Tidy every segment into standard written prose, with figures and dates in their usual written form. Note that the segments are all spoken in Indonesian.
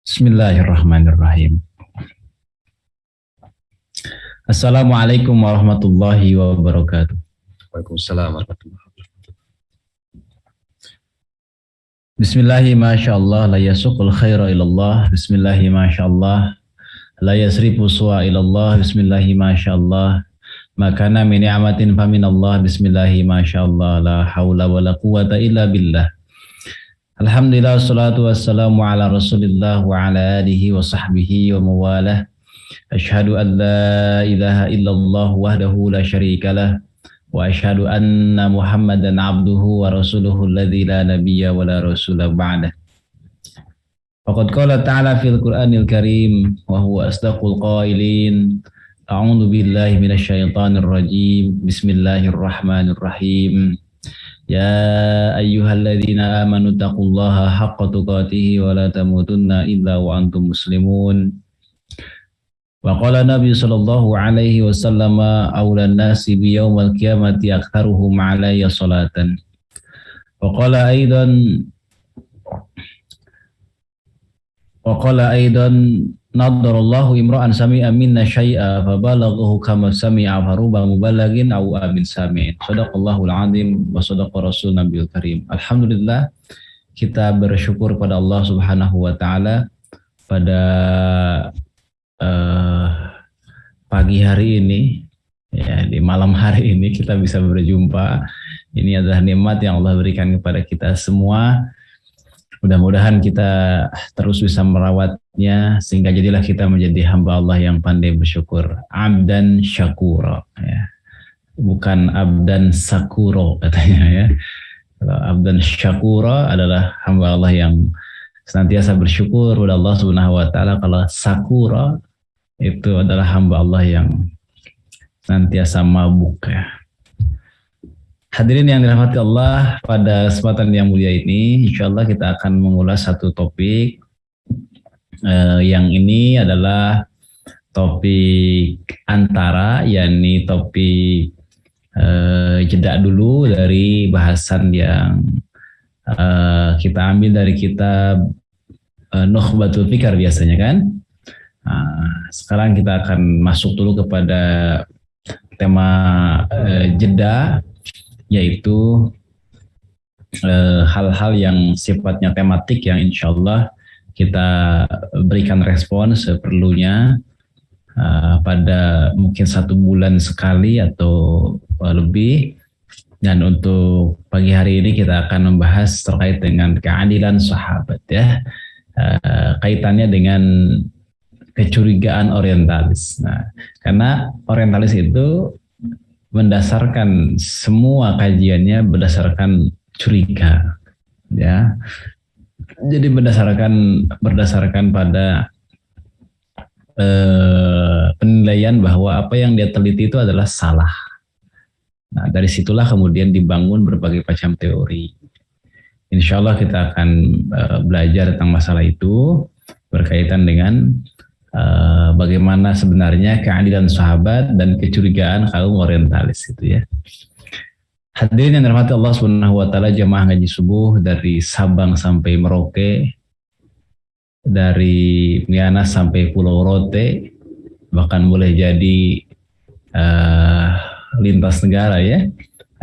Bismillahirrahmanirrahim. Assalamualaikum warahmatullahi wabarakatuh. Waalaikumsalam warahmatullahi wabarakatuh. Bismillahi masyaallah la yasuqul khaira ilallah. Bismillahi masyaallah la yasrifu su'a ilallah. Bismillahi masyaallah makana min ni'matin faminallah. Bismillahi masyaallah la haula wa la quwata illa billah. Alhamdulillah wassalatu wassalamu ala rasulillah wa ala alihi wa sahbihi wa mawalah. Asyhadu an la ilaha illallah wahdahu la syarika lah wa asyhadu anna Muhammadan abduhu wa rasuluhu alladzi la nabiyya wa la rasula ba'dah. Faqad qala ta'ala fil Qur'anil Karim wa huwa asdaqul qailin. A'udzu billahi minasy syaithanir rajim. Bismillahirrahmanirrahim. Ya ayyuhalladzina amanu taqullaha haqqa tuqatih wa la tamutunna illa wa antum muslimun. Wa qala Nabi sallallahu alaihi wasallam awlan nasi bi yaumal qiyamati aktsaruhum alayya salatan. Wa qala aidan nadarallahu imra'an sami'a minna syai'a fa balaghahu kama sami'a faruba mubalaghin aw amin sami'in. Shadaqallahul azim wa shadaqa rasul nabiyul karim. Alhamdulillah, kita bersyukur pada Allah Subhanahu wa taala pada pagi hari ini, ya, di malam hari ini kita bisa berjumpa. Ini adalah nikmat yang Allah berikan kepada kita semua. Mudah-mudahan kita terus bisa merawatnya sehingga jadilah kita menjadi hamba Allah yang pandai bersyukur. Abdan syakura, ya. Bukan abdan sakuro katanya, ya. Kalau abdan syakura adalah hamba Allah yang senantiasa bersyukur kepada Allah Subhanahu wa taala. Kalau sakura itu adalah hamba Allah yang senantiasa mabuk, ya. Hadirin yang dirahmati Allah, pada kesempatan yang mulia ini insya Allah kita akan mengulas satu topik. Yang ini adalah topik antara, yakni topik jeda dulu dari bahasan yang kita ambil dari kitab Nukhbatul Fikar biasanya kan. Sekarang kita akan masuk dulu kepada tema jeda, yaitu hal-hal yang sifatnya tematik yang insya Allah kita berikan respon seperlunya pada mungkin 1 bulan sekali atau lebih. Dan untuk pagi hari ini kita akan membahas terkait dengan keadilan sahabat, ya, kaitannya dengan kecurigaan orientalis. Nah, karena orientalis itu mendasarkan semua kajiannya berdasarkan curiga, ya. Jadi berdasarkan pada penilaian bahwa apa yang dia teliti itu adalah salah. Nah, dari situlah kemudian dibangun berbagai macam teori. Insya Allah kita akan belajar tentang masalah itu berkaitan dengan bagaimana sebenarnya keadilan sahabat dan kecurigaan kaum orientalis itu, ya. Hadirin yang dirahmati Allah Subhanahu wa taala, jemaah ngaji subuh dari Sabang sampai Merauke, dari Miangas sampai Pulau Rote, bahkan boleh jadi lintas negara, ya.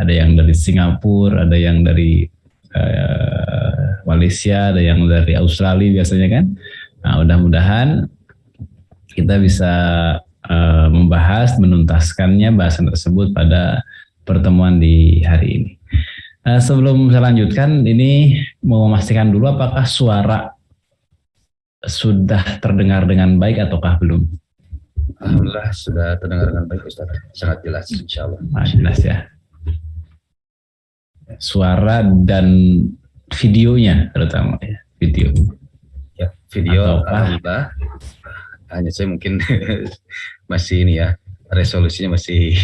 Ada yang dari Singapura, ada yang dari Malaysia, ada yang dari Australia biasanya kan. Nah, mudah-mudahan kita bisa membahas, menuntaskannya bahasan tersebut pada pertemuan di hari ini. Sebelum saya lanjutkan, ini mau memastikan dulu apakah suara sudah terdengar dengan baik ataukah belum? Alhamdulillah sudah terdengar dengan baik Ustaz, sangat jelas insya Allah. Jelas, ya. Suara dan videonya terutama, ya, video. Ya, video alhamdulillah. Hanya saya mungkin masih ini, ya, resolusinya masih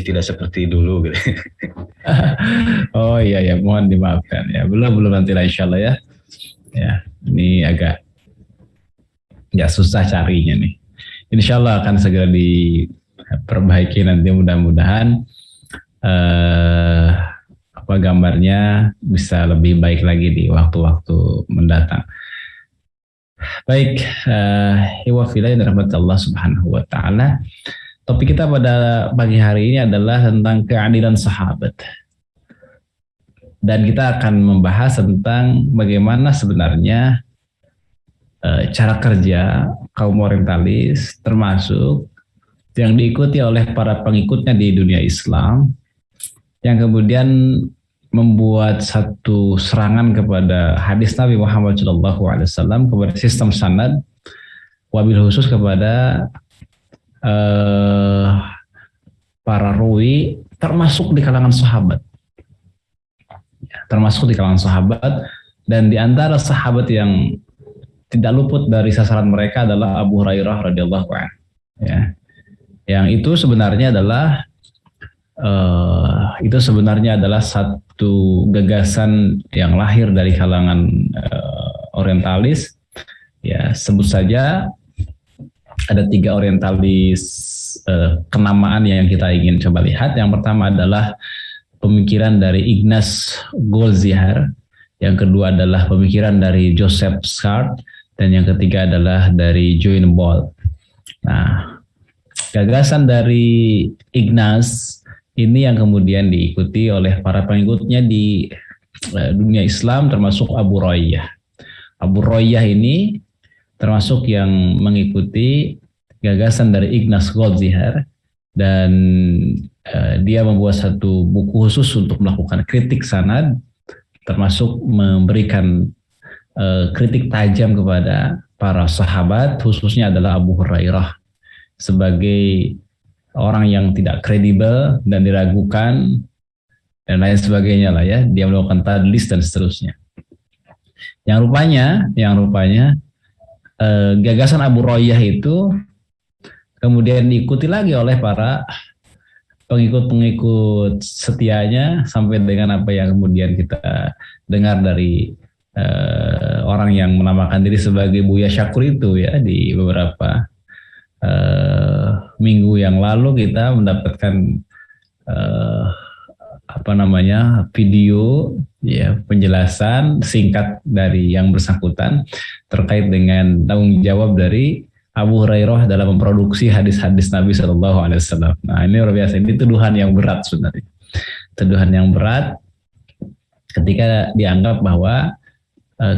tidak seperti dulu gitu. Oh iya, ya, mohon dimaafkan, ya. Belum nanti lah insya Allah, ya. Ya, ini agak susah carinya nih. Insya Allah akan segera diperbaiki nanti, mudah-mudahan apa gambarnya bisa lebih baik lagi di waktu-waktu mendatang. Baik, iwa fillah yang dirahmati Allah Subhanahu wa taala. Topik kita pada pagi hari ini adalah tentang keadilan sahabat. Dan kita akan membahas tentang bagaimana sebenarnya cara kerja kaum orientalis termasuk yang diikuti oleh para pengikutnya di dunia Islam yang kemudian membuat satu serangan kepada hadis Nabi Muhammad SAW, kepada sistem sanad, wabil khusus kepada eh, para rawi termasuk di kalangan sahabat, dan di antara sahabat yang tidak luput dari sasaran mereka adalah Abu Hurairah radhiyallahu anhu. Ya, yang itu sebenarnya adalah satu gagasan yang lahir dari kalangan orientalis. Ya, sebut saja ada 3 orientalis kenamaan yang kita ingin coba lihat. Yang pertama adalah pemikiran dari Ignaz Goldziher, yang kedua adalah pemikiran dari Joseph Scott, dan yang ketiga adalah dari John Ball. Nah, gagasan dari Ignaz ini yang kemudian diikuti oleh para pengikutnya di dunia Islam, termasuk Abu Royyah. Abu Royyah ini termasuk yang mengikuti gagasan dari Ignaz Goldziher, dan dia membuat satu buku khusus untuk melakukan kritik sanad, termasuk memberikan kritik tajam kepada para sahabat, khususnya adalah Abu Hurairah sebagai orang yang tidak kredibel dan diragukan dan lain sebagainya lah ya. Dia melakukan tadlis dan seterusnya. Yang rupanya gagasan Abu Royyah itu kemudian diikuti lagi oleh para pengikut-pengikut setianya sampai dengan apa yang kemudian kita dengar dari orang yang menamakan diri sebagai Buya Syakur itu ya. Di beberapa minggu yang lalu kita mendapatkan video ya, penjelasan singkat dari yang bersangkutan terkait dengan tanggung jawab dari Abu Hurairah dalam memproduksi hadis-hadis Nabi Shallallahu Alaihi Wasallam. Nah, ini luar biasa, ini tuduhan yang berat sebenarnya, tuduhan yang berat ketika dianggap bahwa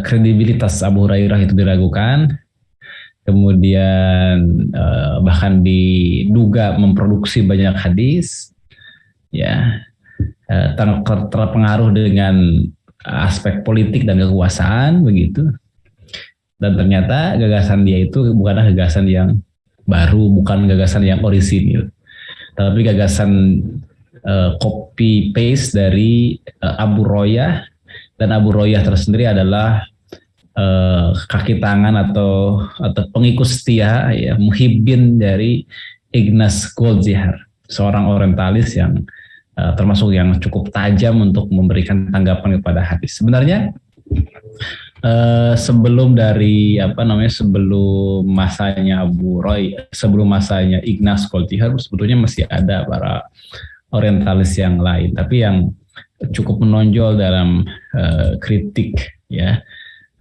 kredibilitas Abu Hurairah itu diragukan, kemudian bahkan diduga memproduksi banyak hadis, ya, terpengaruh dengan aspek politik dan kekuasaan begitu. Dan ternyata gagasan dia itu bukanlah gagasan yang baru, bukan gagasan yang orisinil, tapi gagasan copy paste dari Abu Royyah, dan Abu Royyah tersendiri adalah kaki tangan atau pengikut setia ya, muhibbin dari Ignaz Goldziher, seorang orientalis yang termasuk yang cukup tajam untuk memberikan tanggapan kepada hadis. Sebenarnya sebelum masanya Abu Roy, sebelum masanya Ignaz Goldziher, sebetulnya masih ada para orientalis yang lain, tapi yang cukup menonjol dalam kritik ya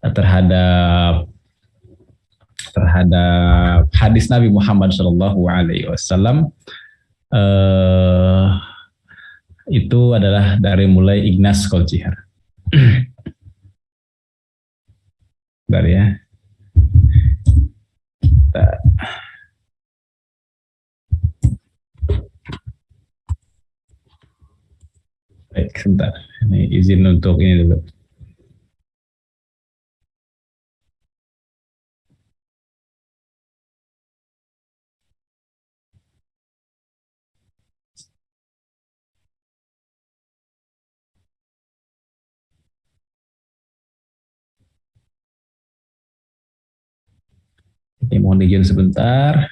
terhadap hadis Nabi Muhammad SAW itu adalah dari mulai Ignaz Goldziher. Bentar ya. Baik, sebentar. Ini izin untuk ini dulu. Ini mohon izin sebentar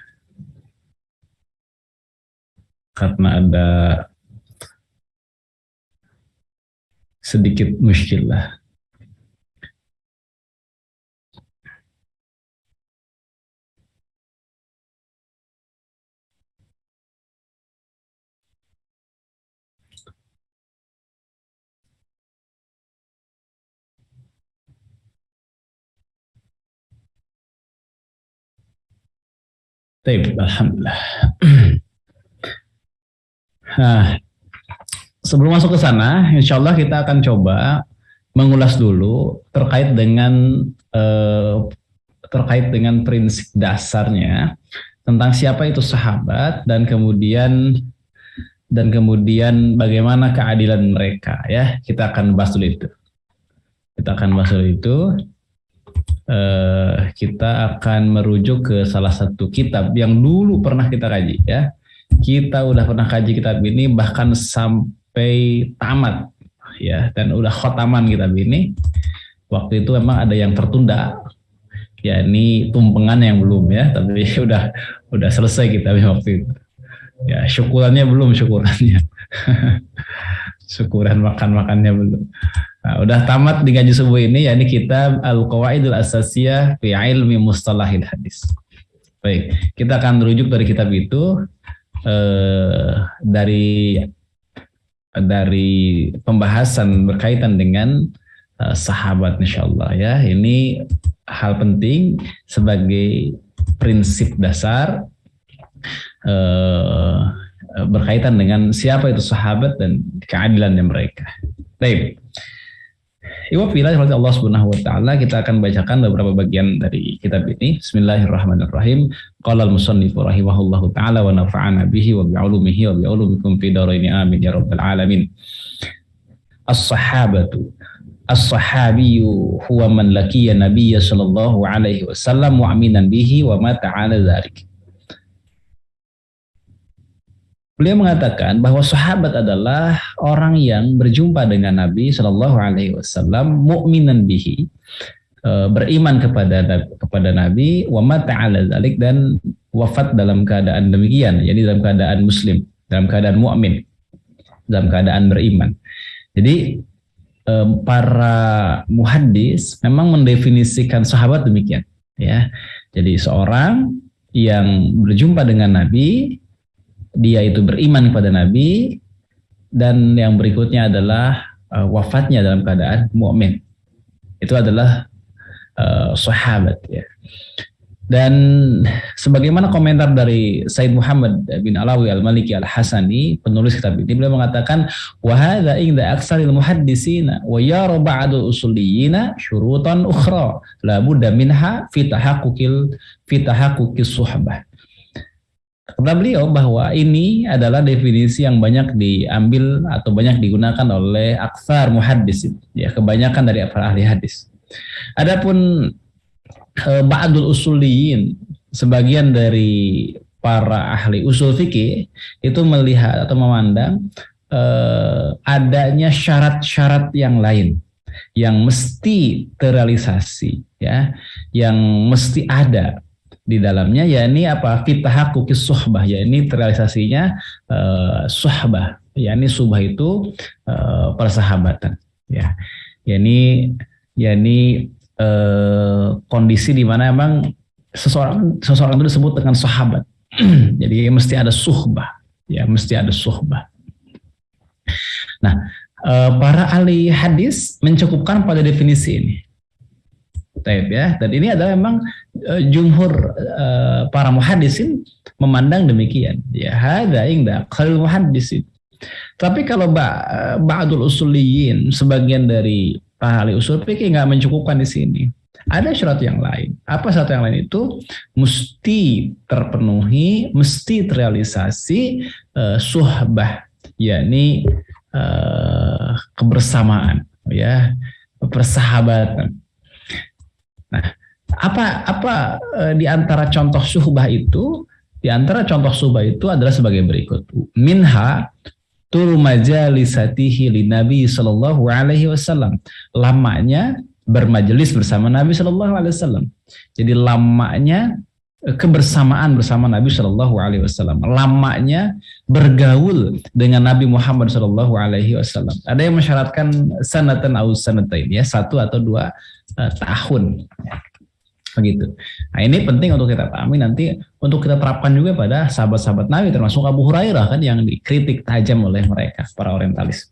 karena ada sedikit muskilah. Baik, alhamdulillah. Nah, sebelum masuk ke sana, insya Allah kita akan coba mengulas dulu eh, terkait dengan prinsip dasarnya tentang siapa itu sahabat dan kemudian bagaimana keadilan mereka ya. Kita akan bahas dulu itu. Kita akan merujuk ke salah satu kitab yang dulu pernah kita kaji ya. Kita udah pernah kaji kitab ini bahkan sampai tamat ya, dan udah khotaman kitab ini. Waktu itu memang ada yang tertunda, ya ini tumpengan yang belum ya, tapi udah selesai kitabnya waktu itu. Ya syukurannya syukuran makan-makannya belum. Nah, udah tamat di ngaji subuh ini, yakni kitab Al-Qawaidul Asasiyah fi Ilmi Mustalahil Hadis. Baik, kita akan merujuk dari kitab itu dari pembahasan berkaitan dengan sahabat, insyaallah ya. Ini hal penting sebagai prinsip dasar berkaitan dengan siapa itu sahabat dan keadilannya mereka. Baik. Iwa pilih oleh Allah Subhanahu wa taala, kita akan bacakan beberapa bagian dari kitab ini. Bismillahirrahmanirrahim. Qala al-musannif rahimahullahu taala wa nafa'ana bihi wa bi'ulumihi wa bi'ulumikum fi daraini amin ya rabbal alamin. As-sahabatu as-sahabiyyu huwa man laqiya nabiyya sallallahu alaihi wasallam mu'minan bihi wa mata 'ala dzalik. Beliau mengatakan bahwa sahabat adalah orang yang berjumpa dengan Nabi Shallallahu Alaihi Wasallam, mukminan bihi, beriman kepada Nabi, wa mata ala dzalik, dan wafat dalam keadaan demikian, jadi dalam keadaan muslim, dalam keadaan mukmin, dalam keadaan beriman. Jadi para muhaddis memang mendefinisikan sahabat demikian, ya. Jadi seorang yang berjumpa dengan Nabi, dia itu beriman kepada Nabi, dan yang berikutnya adalah wafatnya dalam keadaan mukmin. Itu adalah sahabat ya. Dan sebagaimana komentar dari Said Muhammad bin Alawi Al-Maliki Al-Hasani, penulis kitab ini, beliau mengatakan wa hadza inda aksaril muhaddisina wa yara ba'du usuliyina syurutan ukhra la budda minha fi tahaqquqis suhbah. Kata beliau bahwa ini adalah definisi yang banyak diambil atau banyak digunakan oleh aksar muhaddis, ya, kebanyakan dari para ahli hadis. Adapun ba'dul usuliyin, sebagian dari para ahli usul fikih itu melihat atau memandang adanya syarat-syarat yang lain yang mesti terrealisasi, ya, yang mesti ada di dalamnya, yakni apa? Fitahaqquqis suhbah, yakni terrealisasinya suhbah, yakni suhbah itu persahabatan, ya. yakni kondisi di mana emang seseorang itu disebut dengan sahabat. Jadi mesti ada suhbah, ya, mesti ada suhbah. Nah, para ahli hadis mencukupkan pada definisi ini. Taib, ya, dan ini adalah memang jumhur para muhaddisin memandang demikian. Ya, hadza inda khalil muhaddisin. Tapi kalau ba'dul usuliyin, sebagian dari para ahli usul fikih nggak mencukupkan di sini. Ada syarat yang lain. Apa syarat yang lain itu? Mesti terpenuhi, mesti terrealisasi suhbah, yakni kebersamaan, ya, persahabatan. Nah, apa di antara contoh suhbah itu? Di antara contoh suhbah itu adalah sebagai berikut. Minha tul majalisatihi li Nabi sallallahu alaihi wasallam. Lamanya bermajelis bersama Nabi sallallahu alaihi wasallam. Jadi lamanya kebersamaan bersama Nabi sallallahu alaihi wasallam. Lamanya bergaul dengan Nabi Muhammad sallallahu alaihi wasallam. Ada yang mensyaratkan sanatan au sanatain, ya, 1 atau 2 tahun, begitu. Nah, ini penting untuk kita pahami nanti, untuk kita terapkan juga pada sahabat-sahabat Nabi, termasuk Abu Hurairah kan, yang dikritik tajam oleh mereka para orientalis.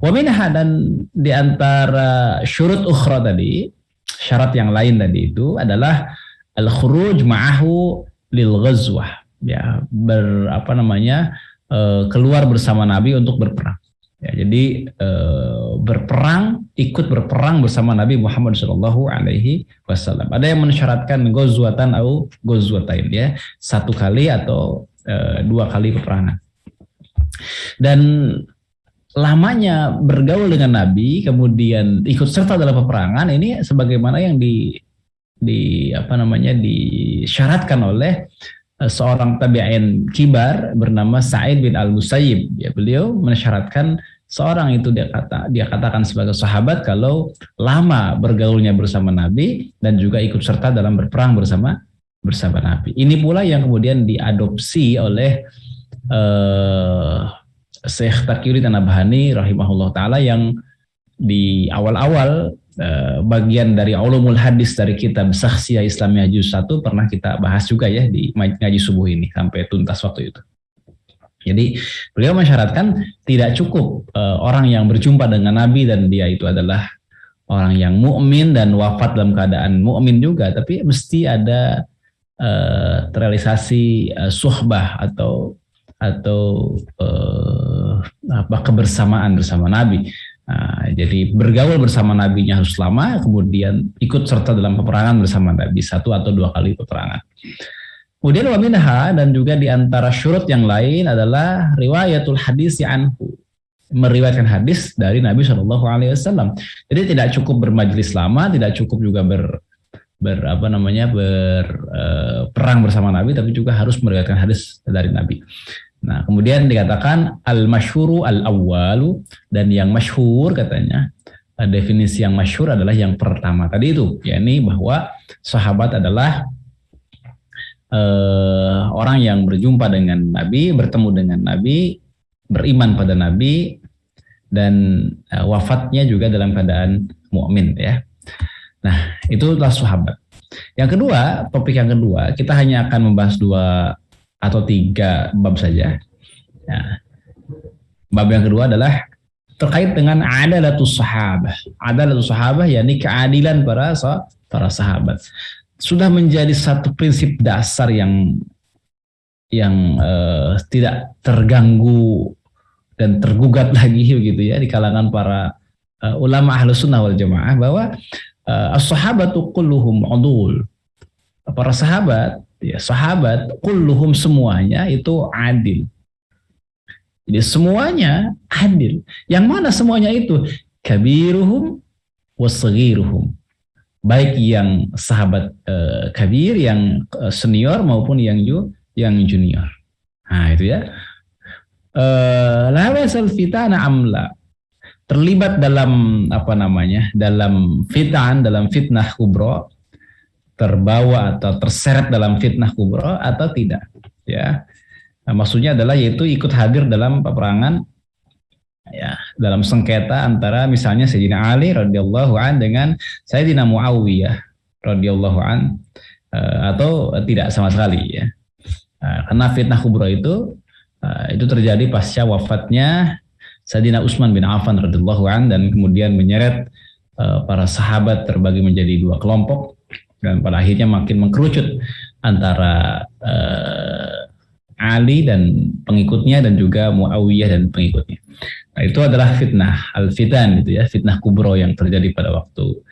Wa minha, dan di antara syurut ukhra tadi, syarat yang lain tadi itu adalah al-khuruj ma'ahu lil ghazwah, ya, keluar bersama Nabi untuk berperang. Ya, jadi ikut berperang bersama Nabi Muhammad Shallallahu Alaihi Wasallam. Ada yang mensyaratkan ghazwatan atau ghazwatain, ya, satu kali atau dua kali peperangan. Dan lamanya bergaul dengan Nabi, kemudian ikut serta dalam peperangan ini sebagaimana yang disyaratkan oleh seorang tabi'in kibar bernama Sa'id bin Al-Musayyib. Ya, beliau mensyaratkan seorang itu dia katakan sebagai sahabat kalau lama bergaulnya bersama Nabi dan juga ikut serta dalam berperang bersama Nabi. Ini pula yang kemudian diadopsi oleh Syekh Taqiyuddin An-Nabhani rahimahullah taala, yang di awal-awal bagian dari ulumul hadis dari kitab Sakhsiyah Islamiyah juz 1 pernah kita bahas juga ya di ngaji subuh ini sampai tuntas waktu itu. Jadi beliau mensyaratkan tidak cukup orang yang berjumpa dengan Nabi dan dia itu adalah orang yang mukmin dan wafat dalam keadaan mukmin juga, tapi mesti ada terrealisasi suhbah atau kebersamaan bersama Nabi. Nah, jadi bergaul bersama Nabinya harus lama, kemudian ikut serta dalam peperangan bersama Nabi satu atau dua kali peperangan. Kemudian wa minha, dan juga di antara syurut yang lain adalah riwayatul hadis anhu, meriwayatkan hadis dari Nabi Shallallahu Alaihi Wasallam. Jadi tidak cukup bermajlis lama, tidak cukup juga berperang bersama Nabi, tapi juga harus meriwayatkan hadis dari Nabi. Nah, kemudian dikatakan al-masyhuru al-awwalu, dan yang masyhur katanya, definisi yang masyhur adalah yang pertama tadi itu, yakni bahwa sahabat adalah orang yang berjumpa dengan Nabi, bertemu dengan Nabi, beriman pada Nabi, dan wafatnya juga dalam keadaan mukmin, ya. Nah, itulah sahabat. Yang kedua, topik yang kedua, kita hanya akan membahas 2 atau 3 bab saja. Ya. Bab yang kedua adalah terkait dengan adalatus sahabah. Adalatus sahabah yakni keadilan para sahabat. Sudah menjadi satu prinsip dasar yang tidak terganggu dan tergugat lagi begitu ya di kalangan para ulama Ahlus Sunnah wal Jamaah, bahwa as-sahabatu kulluhum udul. Para sahabat, ya, sahabat kulluhum semuanya itu adil. Jadi semuanya adil. Yang mana semuanya itu? Kabiruhum wasaghiruhum. Baik yang sahabat kabir, yang senior maupun yang junior. Nah, itu ya. La wasal fitana amla. Terlibat dalam dalam fitnah kubro, terbawa atau terseret dalam fitnah kubro atau tidak, ya. Nah, maksudnya adalah yaitu ikut hadir dalam peperangan, ya, dalam sengketa antara misalnya Sayyidina Ali radhiyallahu an dengan Sayyidina Muawiyah radhiyallahu an, atau tidak sama sekali, ya. Karena fitnah kubro itu terjadi pasca wafatnya Sayyidina Utsman bin Affan radhiyallahu an, dan kemudian menyeret para sahabat terbagi menjadi 2 kelompok, dan pada akhirnya makin mengkerucut antara Ali dan pengikutnya dan juga Muawiyah dan pengikutnya. Nah, itu adalah fitnah al-fitan gitu ya, fitnah kubro yang terjadi pada waktu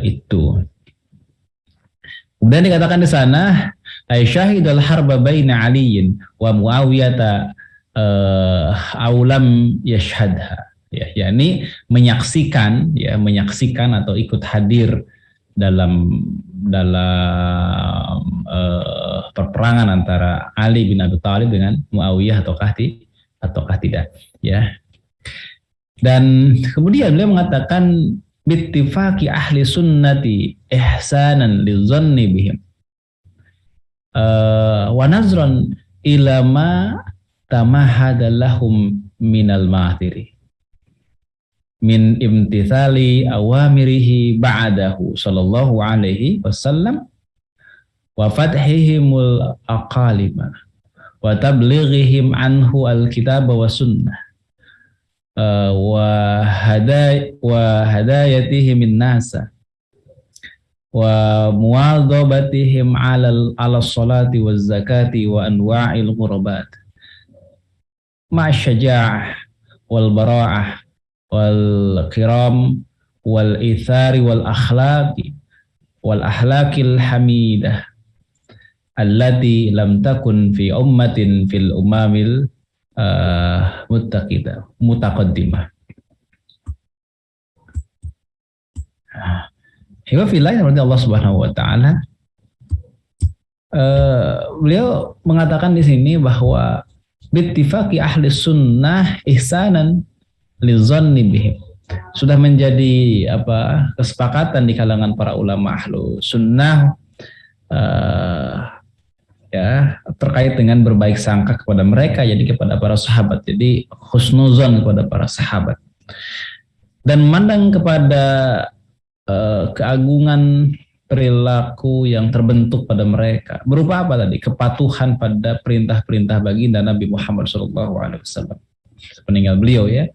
itu. Kemudian dikatakan di sana ay syahidul harba baina Aliyin wa Muawiyah aulam yashhadha, ya, yakni menyaksikan atau ikut hadir dalam perperangan antara Ali bin Abi Thalib dengan Muawiyah ataukah tidak, ya. Dan kemudian beliau mengatakan bittifaqi ahli sunnati ihsanan lidzanni bihim wa nazran ila ma tamahada lahum minal ma'thiri min imtithali awamirihi ba'dahu sallallahu alaihi wasallam wa fathihimul aqalima wa tablighihim anhu alkitab wa sunnah wa hadayatihim nasa wa muwadhabatihim 'ala sholati waz zakati wa anwa'il qurbat ma'a syaja'ah wal bara'ah wal kiram wal ithari wal akhlaqil hamidah allati lam takun fi ummatin fil umamil mutaqaddimah. Hingga filah yang Allah Subhanahu wa taala beliau mengatakan di sini bahwa bittifaqi ahli sunnah ihsanan lizanni bihim. Sudah menjadi kesepakatan di kalangan para ulama ahlu sunnah terkait dengan berbaik sangka kepada mereka, jadi kepada para sahabat, jadi husnuzon kepada para sahabat, dan memandang kepada keagungan perilaku yang terbentuk pada mereka berupa apa tadi? Kepatuhan pada perintah-perintah baginda Nabi Muhammad SAW sepeninggal beliau ya.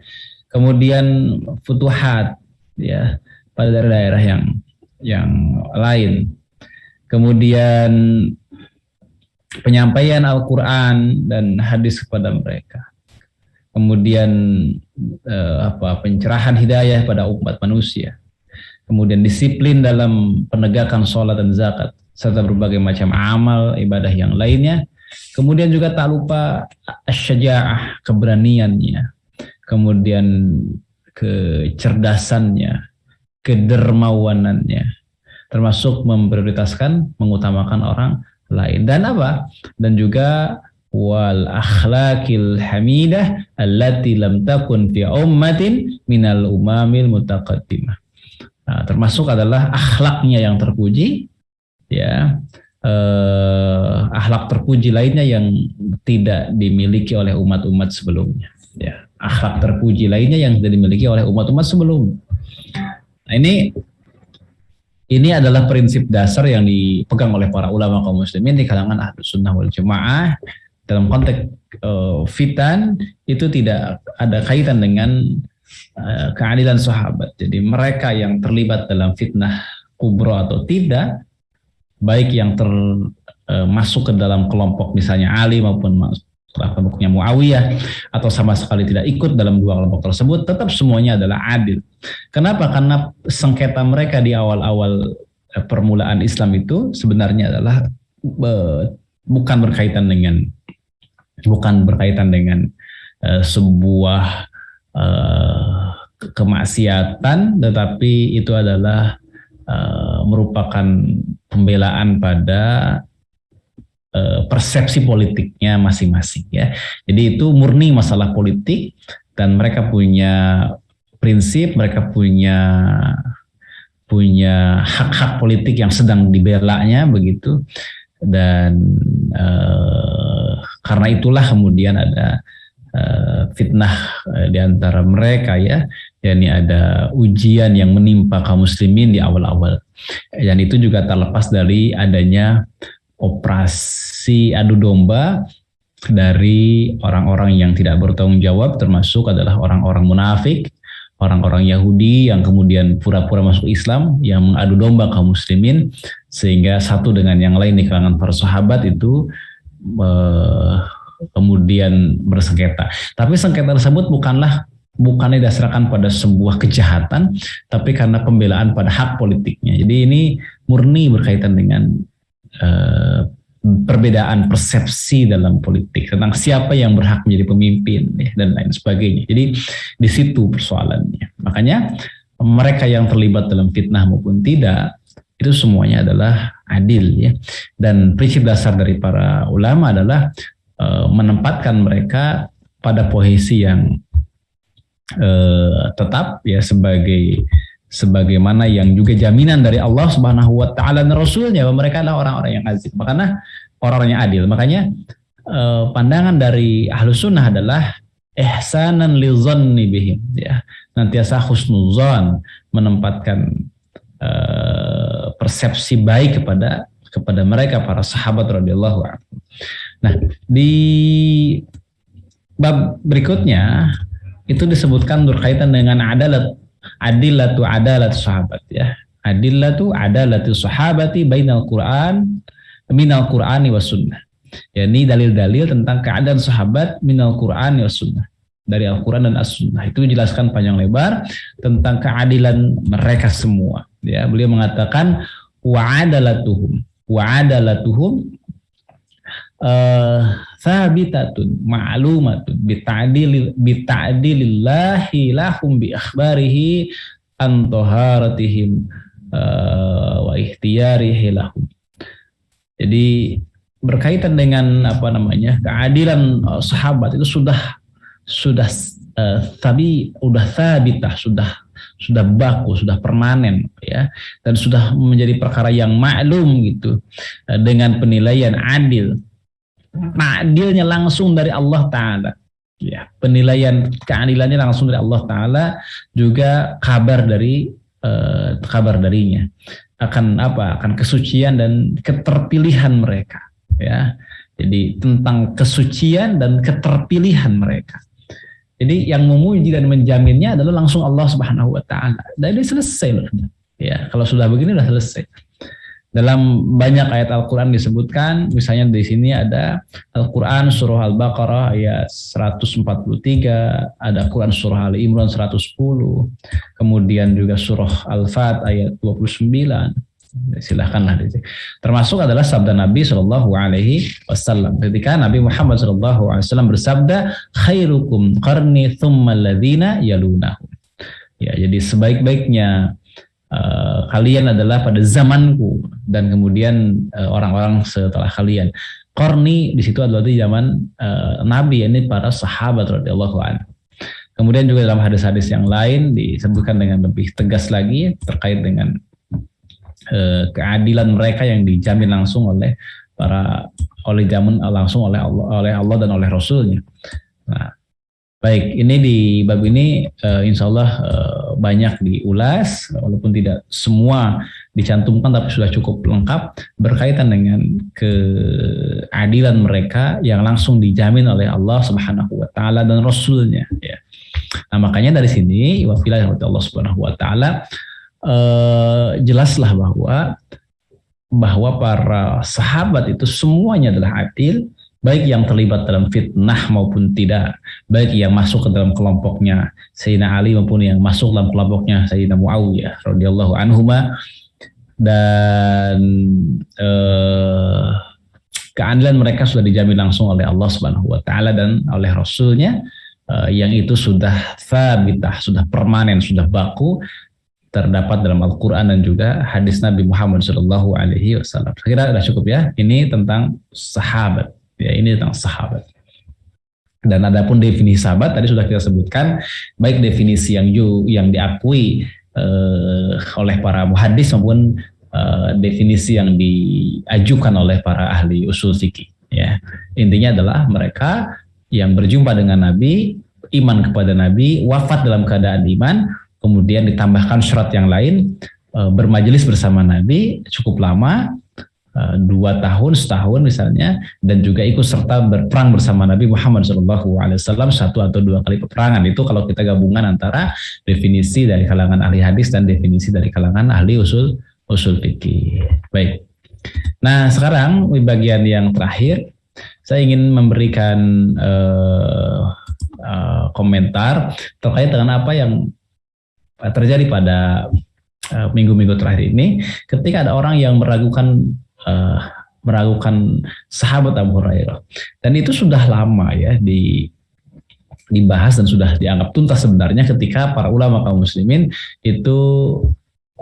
Kemudian futuhat ya pada daerah-daerah yang lain. Kemudian penyampaian Al-Quran dan hadis kepada mereka. Kemudian pencerahan hidayah pada umat manusia. Kemudian disiplin dalam penegakan sholat dan zakat, serta berbagai macam amal ibadah yang lainnya. Kemudian juga tak lupa asy-syaja'ah, keberaniannya. Kemudian kecerdasannya, kedermawanannya, termasuk memprioritaskan, mengutamakan orang lain. Dan apa? Dan juga wal akhlaqil hamidah allati lam takun fi ummatin minal umamil mutaqaddimah. Nah, termasuk adalah akhlaknya yang terpuji, ya, akhlak terpuji lainnya yang tidak dimiliki oleh umat-umat sebelumnya. Ya, akhlak terpuji lainnya yang tidak dimiliki oleh umat-umat sebelumnya. Nah, ini adalah prinsip dasar yang dipegang oleh para ulama kaum muslimin di kalangan Ahlus Sunnah wal Jamaah. Dalam konteks fitan itu tidak ada kaitan dengan keadilan sahabat. Jadi mereka yang terlibat dalam fitnah kubro atau tidak, baik yang masuk ke dalam kelompok misalnya Ali maupun kelompoknya Muawiyah, atau sama sekali tidak ikut dalam dua kelompok tersebut, tetap semuanya adalah adil. Kenapa? Karena sengketa mereka di awal-awal permulaan Islam itu sebenarnya adalah bukan berkaitan dengan sebuah kemaksiatan, tetapi itu adalah merupakan pembelaan pada persepsi politiknya masing-masing ya. Jadi itu murni masalah politik, dan mereka punya prinsip, mereka punya hak-hak politik yang sedang dibelanya begitu. Dan karena itulah kemudian ada fitnah di antara mereka ya, yakni ada ujian yang menimpa kaum muslimin di awal-awal, dan itu juga terlepas dari adanya operasi adu domba dari orang-orang yang tidak bertanggung jawab, termasuk adalah orang-orang munafik, orang-orang Yahudi yang kemudian pura-pura masuk Islam, yang mengadu domba kaum muslimin, sehingga satu dengan yang lain di kalangan para sahabat itu kemudian bersengketa. Tapi sengketa tersebut bukannya didasarkan pada sebuah kejahatan, tapi karena pembelaan pada hak politiknya. Jadi ini murni berkaitan dengan perbedaan persepsi dalam politik tentang siapa yang berhak menjadi pemimpin dan lain sebagainya. Jadi di situ persoalannya. Makanya mereka yang terlibat dalam fitnah maupun tidak, itu semuanya adalah adil ya. Dan prinsip dasar dari para ulama adalah menempatkan mereka pada posisi yang tetap ya, sebagaimana yang juga jaminan dari Allah Subhanahu wa taala dan Rasulnya bahwa mereka adalah orang-orang yang aziz, makanya orang-orang yang adil. Makanya pandangan dari Ahlus Sunnah adalah ihsanan lizanni bihim ya, nantiasa husnuzan, menempatkan persepsi baik kepada mereka para sahabat radhiyallahu anhu. Nah, di bab berikutnya itu disebutkan berkaitan dengan adalat sahabat ya. Adillatu adalatu sahabati bainal Qur'an minal Qur'ani was sunnah. Ya, ini dalil-dalil tentang keadaan sahabat minal Qur'ani was sunnah, dari Al-Quran dan As-Sunnah. Itu dijelaskan panjang lebar tentang keadilan mereka semua. Ya, beliau mengatakan wa'adalatuhum thabitatun ma'lumatun bita'dilillahi lahum bi akhbarihi an taharatihim wa ikhtiyarihi lahum. Jadi berkaitan dengan keadilan sahabat itu sudah thabitah, sudah baku, sudah permanen ya, dan sudah menjadi perkara yang maklum gitu, dengan penilaian adil. Adilnya langsung dari Allah Ta'ala ya, penilaian keadilannya langsung dari Allah Ta'ala, juga kabar darinya akan kesucian dan keterpilihan mereka ya. Jadi tentang kesucian dan keterpilihan mereka. Jadi yang memuji dan menjaminnya adalah langsung Allah Subhanahu wa taala. Dan ini selesai loh. Ya, kalau sudah begini sudah selesai. Dalam banyak ayat Al-Qur'an disebutkan, misalnya di sini ada Al-Qur'an surah Al-Baqarah ayat 143, ada Al-Qur'an surah Ali Imran 110, kemudian juga surah Al-Fat ayat 29. Silahkanlah. Termasuk adalah sabda Nabi Shallallahu Alaihi Wasallam ketika Nabi Muhammad Shallallahu Alaihi Wasallam bersabda, khairukum qarni thumma alladhina yalunahum. Ya, jadi sebaik-baiknya kalian adalah pada zamanku dan kemudian orang-orang setelah kalian. Qarni di situ adalah di zaman Nabi, ini para sahabat radhiyallahu anhu. Kemudian juga dalam hadis-hadis yang lain disebutkan dengan lebih tegas lagi terkait dengan keadilan mereka yang dijamin langsung oleh Allah dan oleh Rasulnya. Nah, baik, ini di bab ini insya Allah banyak diulas, walaupun tidak semua dicantumkan tapi sudah cukup lengkap berkaitan dengan keadilan mereka yang langsung dijamin oleh Allah Subhanahu wa taala dan Rasulnya ya. Nah, makanya dari sini wafilah Allah Subhanahu wa taala jelaslah bahwa para sahabat itu semuanya adalah adil, baik yang terlibat dalam fitnah maupun tidak, baik yang masuk ke dalam kelompoknya Sayyidina Ali maupun yang masuk dalam kelompoknya Sayyidina Muawiyah radhiyallahu anhuma, dan keadilan mereka sudah dijamin langsung oleh Allah Subhanahu wa taala dan oleh Rasulnya, yang itu sudah thabitah, sudah permanen, sudah baku, terdapat dalam Al-Quran dan juga hadis Nabi Muhammad Shallallahu Alaihi Wasallam. Saya kira sudah cukup ya. Ini tentang sahabat. Ya, ini tentang sahabat. Dan adapun definisi sahabat tadi sudah kita sebutkan, baik definisi yang diakui oleh para muhaddis maupun definisi yang diajukan oleh para ahli usul fikih. Ya, intinya adalah mereka yang berjumpa dengan Nabi, iman kepada Nabi, wafat dalam keadaan iman, kemudian ditambahkan syarat yang lain, bermajelis bersama Nabi cukup lama, 2 tahun, setahun misalnya, dan juga ikut serta berperang bersama Nabi Muhammad SAW 1 atau 2 kali peperangan. Itu kalau kita gabungan antara definisi dari kalangan ahli hadis dan definisi dari kalangan ahli usul fikih. Baik. Nah, sekarang di bagian yang terakhir saya ingin memberikan komentar terkait dengan apa yang terjadi pada minggu-minggu terakhir ini, ketika ada orang yang meragukan sahabat Abu Hurairah, dan itu sudah lama ya dibahas dan sudah dianggap tuntas sebenarnya ketika para ulama kaum muslimin itu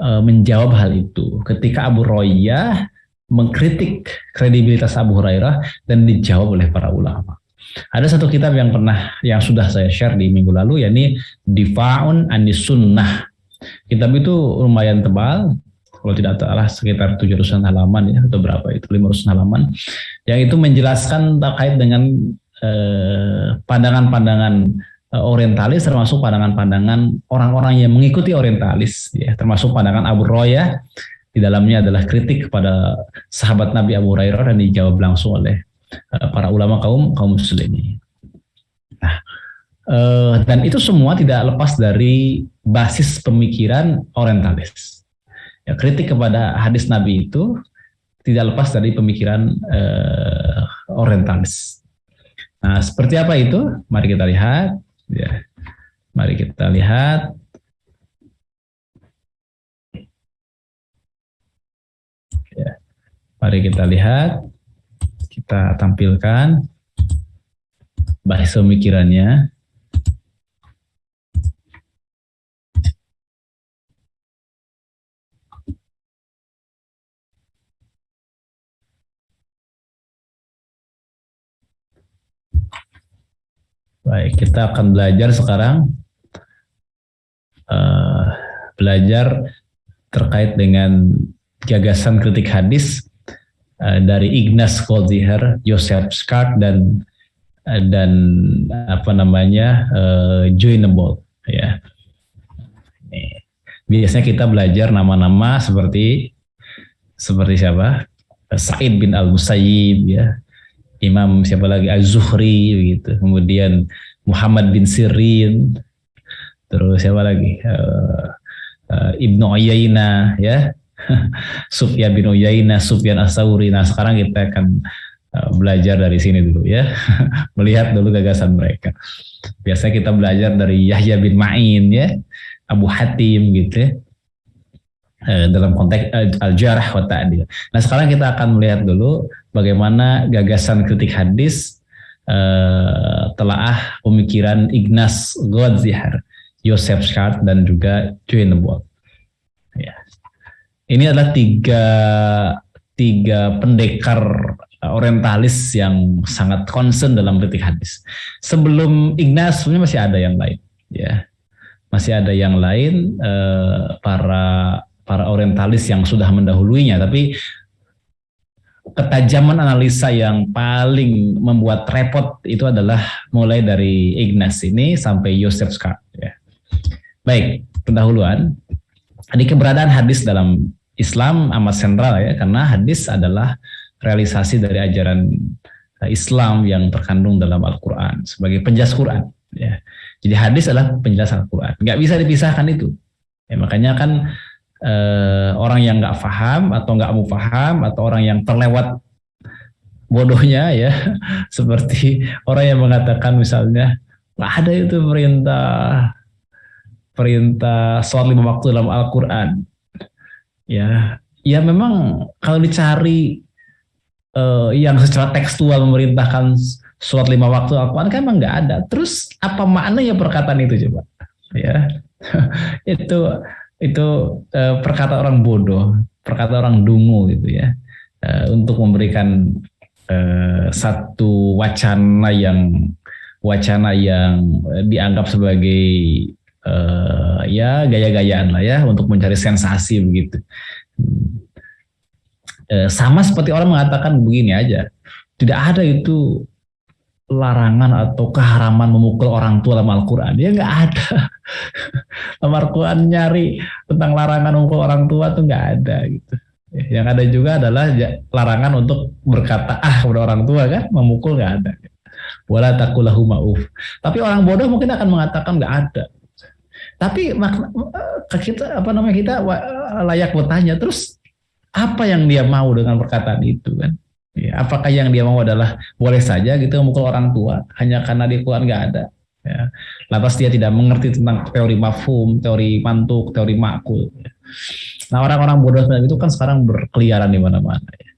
menjawab hal itu ketika Abu Hurairah mengkritik kredibilitas Abu Hurairah dan dijawab oleh para ulama. Ada satu kitab yang sudah saya share di minggu lalu, yakni Difa'un Anis Sunnah. Kitab itu lumayan tebal, kalau tidak salah sekitar 700 halaman ya, atau berapa itu, 500 halaman, yang itu menjelaskan terkait dengan pandangan-pandangan orientalis, termasuk pandangan-pandangan orang-orang yang mengikuti orientalis ya, termasuk pandangan Abu Hurairah. Di dalamnya adalah kritik kepada sahabat Nabi Abu Hurairah dan dijawab langsung oleh para ulama kaum muslimin. Nah, dan itu semua tidak lepas dari basis pemikiran orientalis. Ya, kritik kepada hadis Nabi itu tidak lepas dari pemikiran orientalis. Nah, seperti apa itu? Mari kita lihat. Ya, mari kita lihat. Ya, mari kita lihat. Kita tampilkan bahasa pemikirannya. Baik, kita akan belajar sekarang belajar terkait dengan gagasan kritik hadis dari Ignaz Goldziher, Joseph Scott dan Joinable ya. Biasanya kita belajar nama-nama seperti siapa? Sa'id bin Al-Musayyib ya. Imam siapa lagi? Az-Zuhri begitu. Kemudian Muhammad bin Sirin. Terus siapa lagi? Ibnu Uyainah ya. Sufyan bin Uyainah, Sufyan As-Tsauri. Nah, sekarang kita akan belajar dari sini dulu ya. Melihat dulu gagasan mereka. Biasanya kita belajar dari Yahya bin Ma'in ya, Abu Hatim gitu ya. Dalam konteks al-jarh wa ta'dil. Nah, sekarang kita akan melihat dulu bagaimana gagasan kritik hadis telaah pemikiran Ignaz Goldziher, Joseph Scott dan juga Joinable. Ya. Ini adalah tiga pendekar orientalis yang sangat concern dalam kritik hadis. Sebelum Ignaz sebenarnya masih ada yang lain, ya, masih ada yang lain para orientalis yang sudah mendahuluinya, tapi ketajaman analisa yang paling membuat repot itu adalah mulai dari Ignaz ini sampai Joseph Scott. Ya. Baik, pendahuluan. Jadi keberadaan hadis dalam Islam amat sentral ya, karena hadis adalah realisasi dari ajaran Islam yang terkandung dalam Al-Quran sebagai penjelas Quran. Ya. Jadi hadis adalah penjelas Al-Quran, nggak bisa dipisahkan itu. Ya, makanya kan orang yang nggak paham atau nggak mau paham atau orang yang terlewat bodohnya ya, seperti orang yang mengatakan misalnya nggak ada itu perintah sholat 5 waktu dalam Al-Quran. Ya memang kalau dicari yang secara tekstual memerintahkan sholat 5 waktu Al-Quran kan emang nggak ada. Terus apa maknanya perkataan itu coba? Ya, itu perkataan orang bodoh, perkataan orang dungu gitu ya, untuk memberikan satu wacana yang dianggap sebagai ya gaya-gayaan lah ya, untuk mencari sensasi begitu. Sama seperti orang mengatakan begini aja, tidak ada itu larangan atau keharaman memukul orang tua dalam Al-Quran. Ya nggak ada. Dalam Al-Quran nyari tentang larangan memukul orang tua tuh nggak ada gitu. Yang ada juga adalah larangan untuk berkata kepada orang tua kan, memukul nggak ada. Wala taqul lahu ma'uf. Tapi orang bodoh mungkin akan mengatakan nggak ada. Tapi kita kita layak bertanya, terus apa yang dia mau dengan perkataan itu kan? Ya, apakah yang dia mau adalah boleh saja gitu memukul orang tua hanya karena di Quran nggak ada? Ya. Lantas dia tidak mengerti tentang teori mafhum, teori mantuk, teori makul. Ya. Nah, orang-orang bodoh seperti itu kan sekarang berkeliaran di mana-mana. Ya.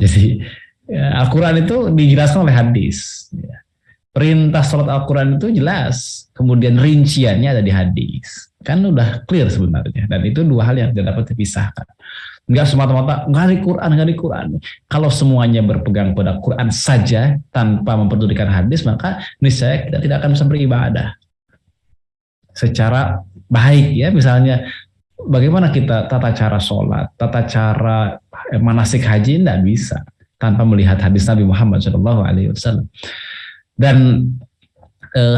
Jadi ya, Al-Quran itu dijelaskan oleh hadis. Ya. Perintah sholat Al-Quran itu jelas, kemudian rinciannya ada di hadis. Kan udah clear sebenarnya. Dan itu dua hal yang tidak dapat dipisahkan. Enggak semata-mata nggak di Quran. Kalau semuanya berpegang pada Quran saja tanpa memperdulikan hadis, maka niscaya kita tidak akan bisa beribadah secara baik ya. Misalnya bagaimana kita tata cara sholat, tata cara manasik haji, tidak bisa tanpa melihat hadis Nabi Muhammad SAW. Dan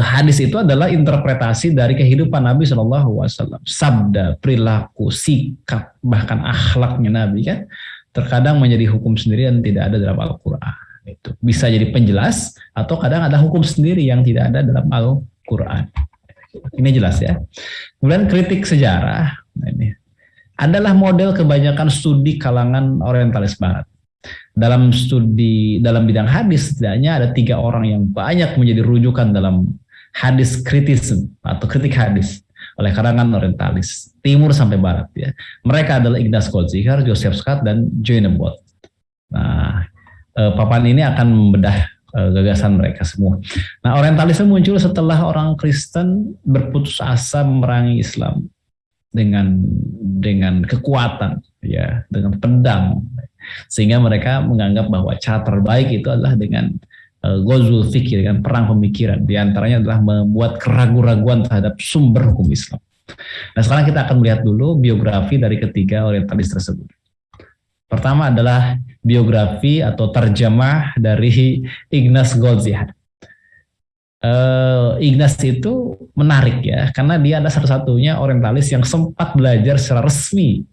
hadis itu adalah interpretasi dari kehidupan Nabi SAW, sabda, perilaku, sikap, bahkan akhlaknya Nabi kan terkadang menjadi hukum sendiri dan tidak ada dalam Al-Quran. Itu bisa jadi penjelas atau kadang ada hukum sendiri yang tidak ada dalam Al-Quran. Ini jelas ya. Kemudian kritik sejarah. Nah ini adalah model kebanyakan studi kalangan orientalis barat. Dalam bidang hadis setidaknya ada 3 orang yang banyak menjadi rujukan dalam hadis kritisme atau kritik hadis oleh kalangan orientalis timur sampai barat ya. Mereka adalah Ignaz Goldziher, Joseph Scott, dan Joanne Bolt. Nah, papan ini akan membedah gagasan mereka semua. Nah, orientalisme muncul setelah orang Kristen berputus asa memerangi Islam dengan kekuatan ya, dengan pedang, sehingga mereka menganggap bahwa cara terbaik itu adalah dengan ghazwul fikir, dengan perang pemikiran. Di antaranya adalah membuat keraguan-raguan terhadap sumber hukum Islam. Nah, sekarang kita akan melihat dulu biografi dari ketiga orientalis tersebut. Pertama adalah biografi atau terjemah dari Ignaz Goldziher. Ignaz itu menarik ya, karena dia adalah satu-satunya orientalis yang sempat belajar secara resmi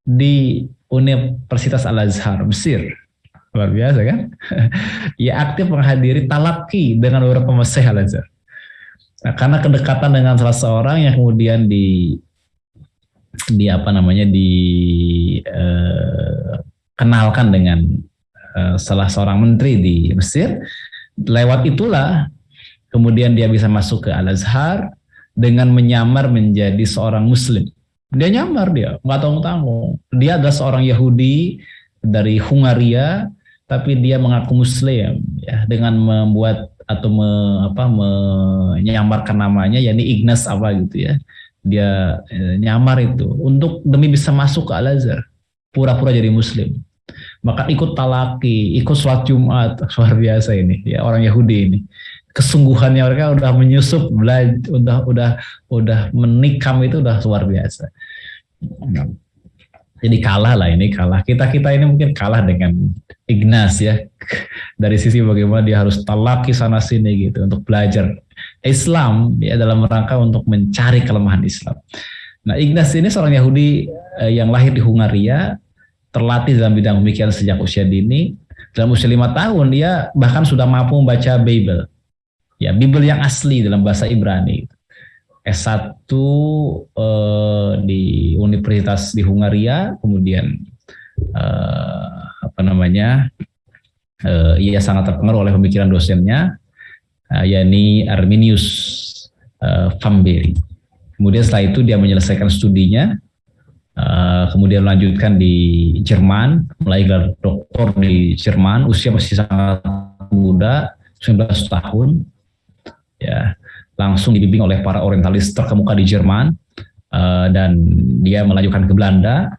di Universitas Al-Azhar, Mesir. Luar biasa kan? Ia aktif menghadiri talaki dengan beberapa masyaikh Al-Azhar. Nah, karena kedekatan dengan salah seorang yang kemudian kenalkan dengan salah seorang menteri di Mesir. Lewat itulah kemudian dia bisa masuk ke Al-Azhar dengan menyamar menjadi seorang Muslim. Dia nyamar, dia nggak tanggung-tanggung. Dia adalah seorang Yahudi dari Hungaria, tapi dia mengaku Muslim ya, dengan membuat atau menyamarkan namanya, yakni Ignaz apa gitu ya. Dia nyamar itu untuk demi bisa masuk ke Al-Azhar, pura-pura jadi Muslim. Maka ikut talaki, ikut sholat Jumat, luar biasa ini ya, orang Yahudi ini. Kesungguhannya mereka udah menyusup, udah menikam, itu udah luar biasa. Jadi kalah kita ini mungkin kalah dengan Ignaz ya, dari sisi bagaimana dia harus talaki sana sini gitu untuk belajar Islam ya, dalam rangka untuk mencari kelemahan Islam. Nah, Ignaz ini seorang Yahudi yang lahir di Hungaria, terlatih dalam bidang pemikiran sejak usia dini. Dalam usia 5 tahun dia bahkan sudah mampu membaca Bible. Ya, Bible yang asli dalam bahasa Ibrani. S1 di Universitas di Hungaria, kemudian ia sangat terpengaruh oleh pemikiran dosennya, yakni Arminius Vamberi. Kemudian setelah itu dia menyelesaikan studinya, kemudian melanjutkan di Jerman, mulai gelar doktor di Jerman, usia masih sangat muda, 19 tahun. Ya, langsung dibimbing oleh para orientalis terkemuka di Jerman, dan dia melanjutkan ke Belanda.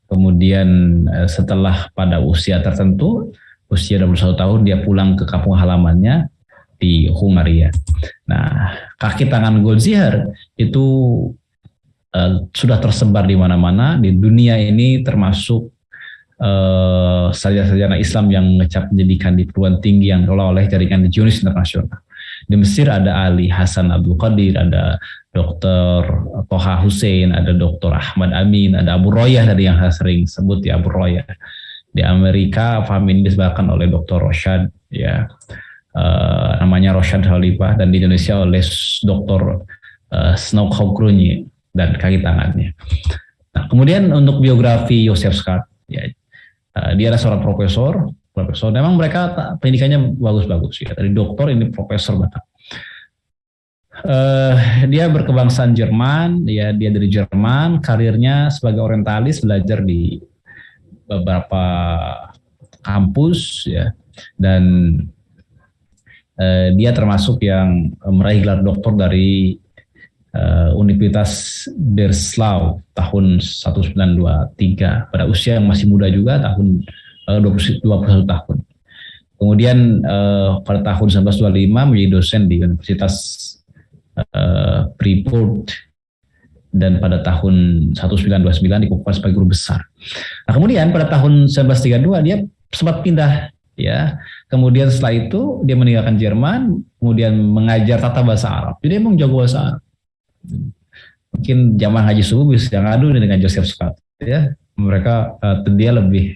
Kemudian setelah pada usia tertentu, usia 21 tahun, dia pulang ke kampung halamannya di Hungaria. Nah, kaki tangan Goldziher itu sudah tersebar di mana-mana di dunia ini, termasuk sarjana-sarjana Islam yang ngecap pendidikan di perguruan tinggi yang dikelola oleh jaringan Zionis internasional. Di Mesir ada Ali Hasan Abdul Qadir, ada Dr. Toha Hussein, ada Dr. Ahmad Amin, ada Abu Royah dari yang saya sering sebut ya, Abu Royah. Di Amerika Fahmi ini disebabkan oleh Dr. Roshad ya, namanya Roshad Khalifah, dan di Indonesia oleh Dr. Snow Khogruni dan kaki tangannya. Nah, kemudian untuk biografi Joseph Scott ya, dia adalah seorang profesor. Memang mereka pendidikannya bagus-bagus ya. Dari doktor ini profesor bahkan. Dia berkebangsaan Jerman, ya, dia dari Jerman. Karirnya sebagai orientalis, belajar di beberapa kampus ya, dan dia termasuk yang meraih gelar doktor dari Universitas Breslau tahun 1923 pada usia yang masih muda juga, tahun 21 tahun. Kemudian pada tahun 1925 menjadi dosen di Universitas Freeport, dan pada tahun 1929 dikukuhkan sebagai guru besar. Nah, kemudian pada tahun 1932 dia sempat pindah ya. Kemudian setelah itu dia meninggalkan Jerman, kemudian mengajar tata bahasa Arab. Jadi emang jago bahasa Arab. Mungkin jamaah haji subuh bisa ngadu dengan Joseph Scott ya. Mereka dia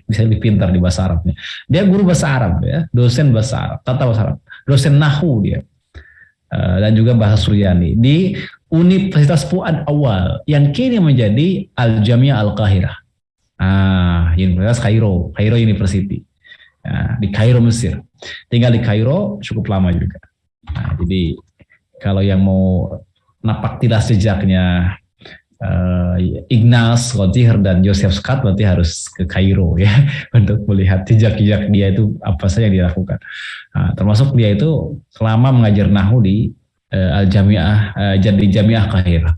bisa lebih pintar di bahasa Arabnya. Dia guru bahasa Arab ya, dosen bahasa Arab, tata bahasa Arab, dosen nahwu dia, dan juga bahasa Suryani. Di Universitas Fuad Awal yang kini menjadi Al-Jamiah Al-Qahirah. Universitas Kairo University. Di Kairo, Mesir. Tinggal di Kairo cukup lama juga. Jadi kalau yang mau napak tilas jejaknya Ignaz Goldziher dan Joseph Scott berarti harus ke Kairo ya untuk melihat jejak-jejak dia itu apa saja yang dilakukan. Termasuk dia itu selama mengajar nahwu di Al-Jamiah di Jamiah Qahirah.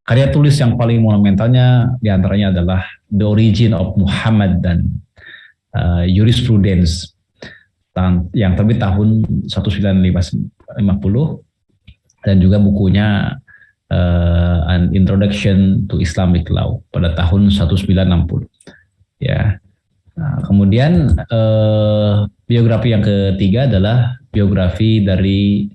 Karya tulis yang paling monumentalnya diantaranya adalah The Origin of Muhammad dan Jurisprudence yang terbit tahun 1950 dan juga bukunya An Introduction to Islamic Law pada tahun 1960 ya. Kemudian biografi yang ketiga adalah biografi dari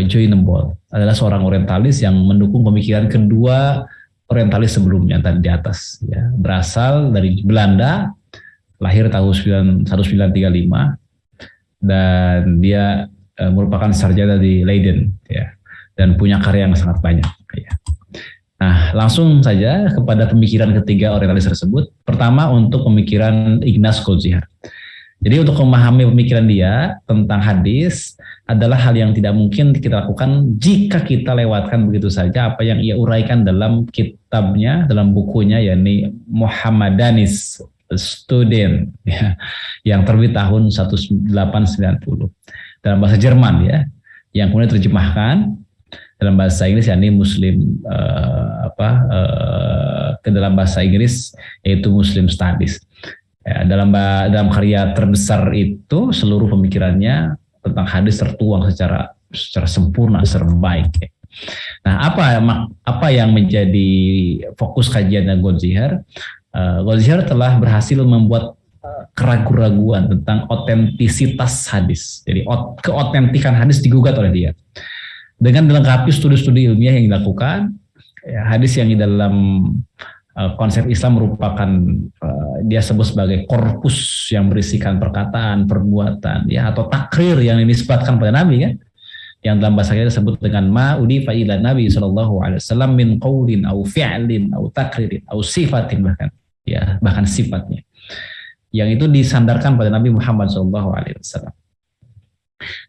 Joy Nembol, adalah seorang orientalis yang mendukung pemikiran kedua orientalis sebelumnya tadi di atas ya. Berasal dari Belanda, lahir tahun 1935 dan dia merupakan sarjana di Leiden ya, dan punya karya yang sangat banyak ya. Nah, langsung saja kepada pemikiran ketiga orientalis tersebut. Pertama untuk pemikiran Ignaz Goldziher. Jadi untuk memahami pemikiran dia tentang hadis adalah hal yang tidak mungkin kita lakukan jika kita lewatkan begitu saja apa yang ia uraikan dalam kitabnya, dalam bukunya, yakni Muhammadanis Student ya, yang terbit tahun 1890 dalam bahasa Jerman ya, yang kemudian terjemahkan dalam bahasa Inggris, yakni Muslim ke dalam bahasa Inggris yaitu Muslim Studies. Ya, dalam karya terbesar itu seluruh pemikirannya tentang hadis tertuang secara sempurna, secara baik. Ya. Nah, apa yang menjadi fokus kajiannya Goldziher? Goldziher telah berhasil membuat keraguan-raguan tentang otentisitas hadis. Jadi keotentikan hadis digugat oleh dia. Dengan dilengkapi studi-studi ilmiah yang dilakukan, ya, hadis yang di dalam konsep Islam merupakan dia sebut sebagai korpus yang berisikan perkataan, perbuatan, ya, atau takrir yang dinisbatkan pada Nabi kan, yang dalam bahasa kita disebut dengan ma udifa ila Nabi sallallahu alaihi wasallam min qaulin au fi'lin au takririn au sifatin, bahkan sifatnya, yang itu disandarkan pada Nabi Muhammad sallallahu alaihi wasallam.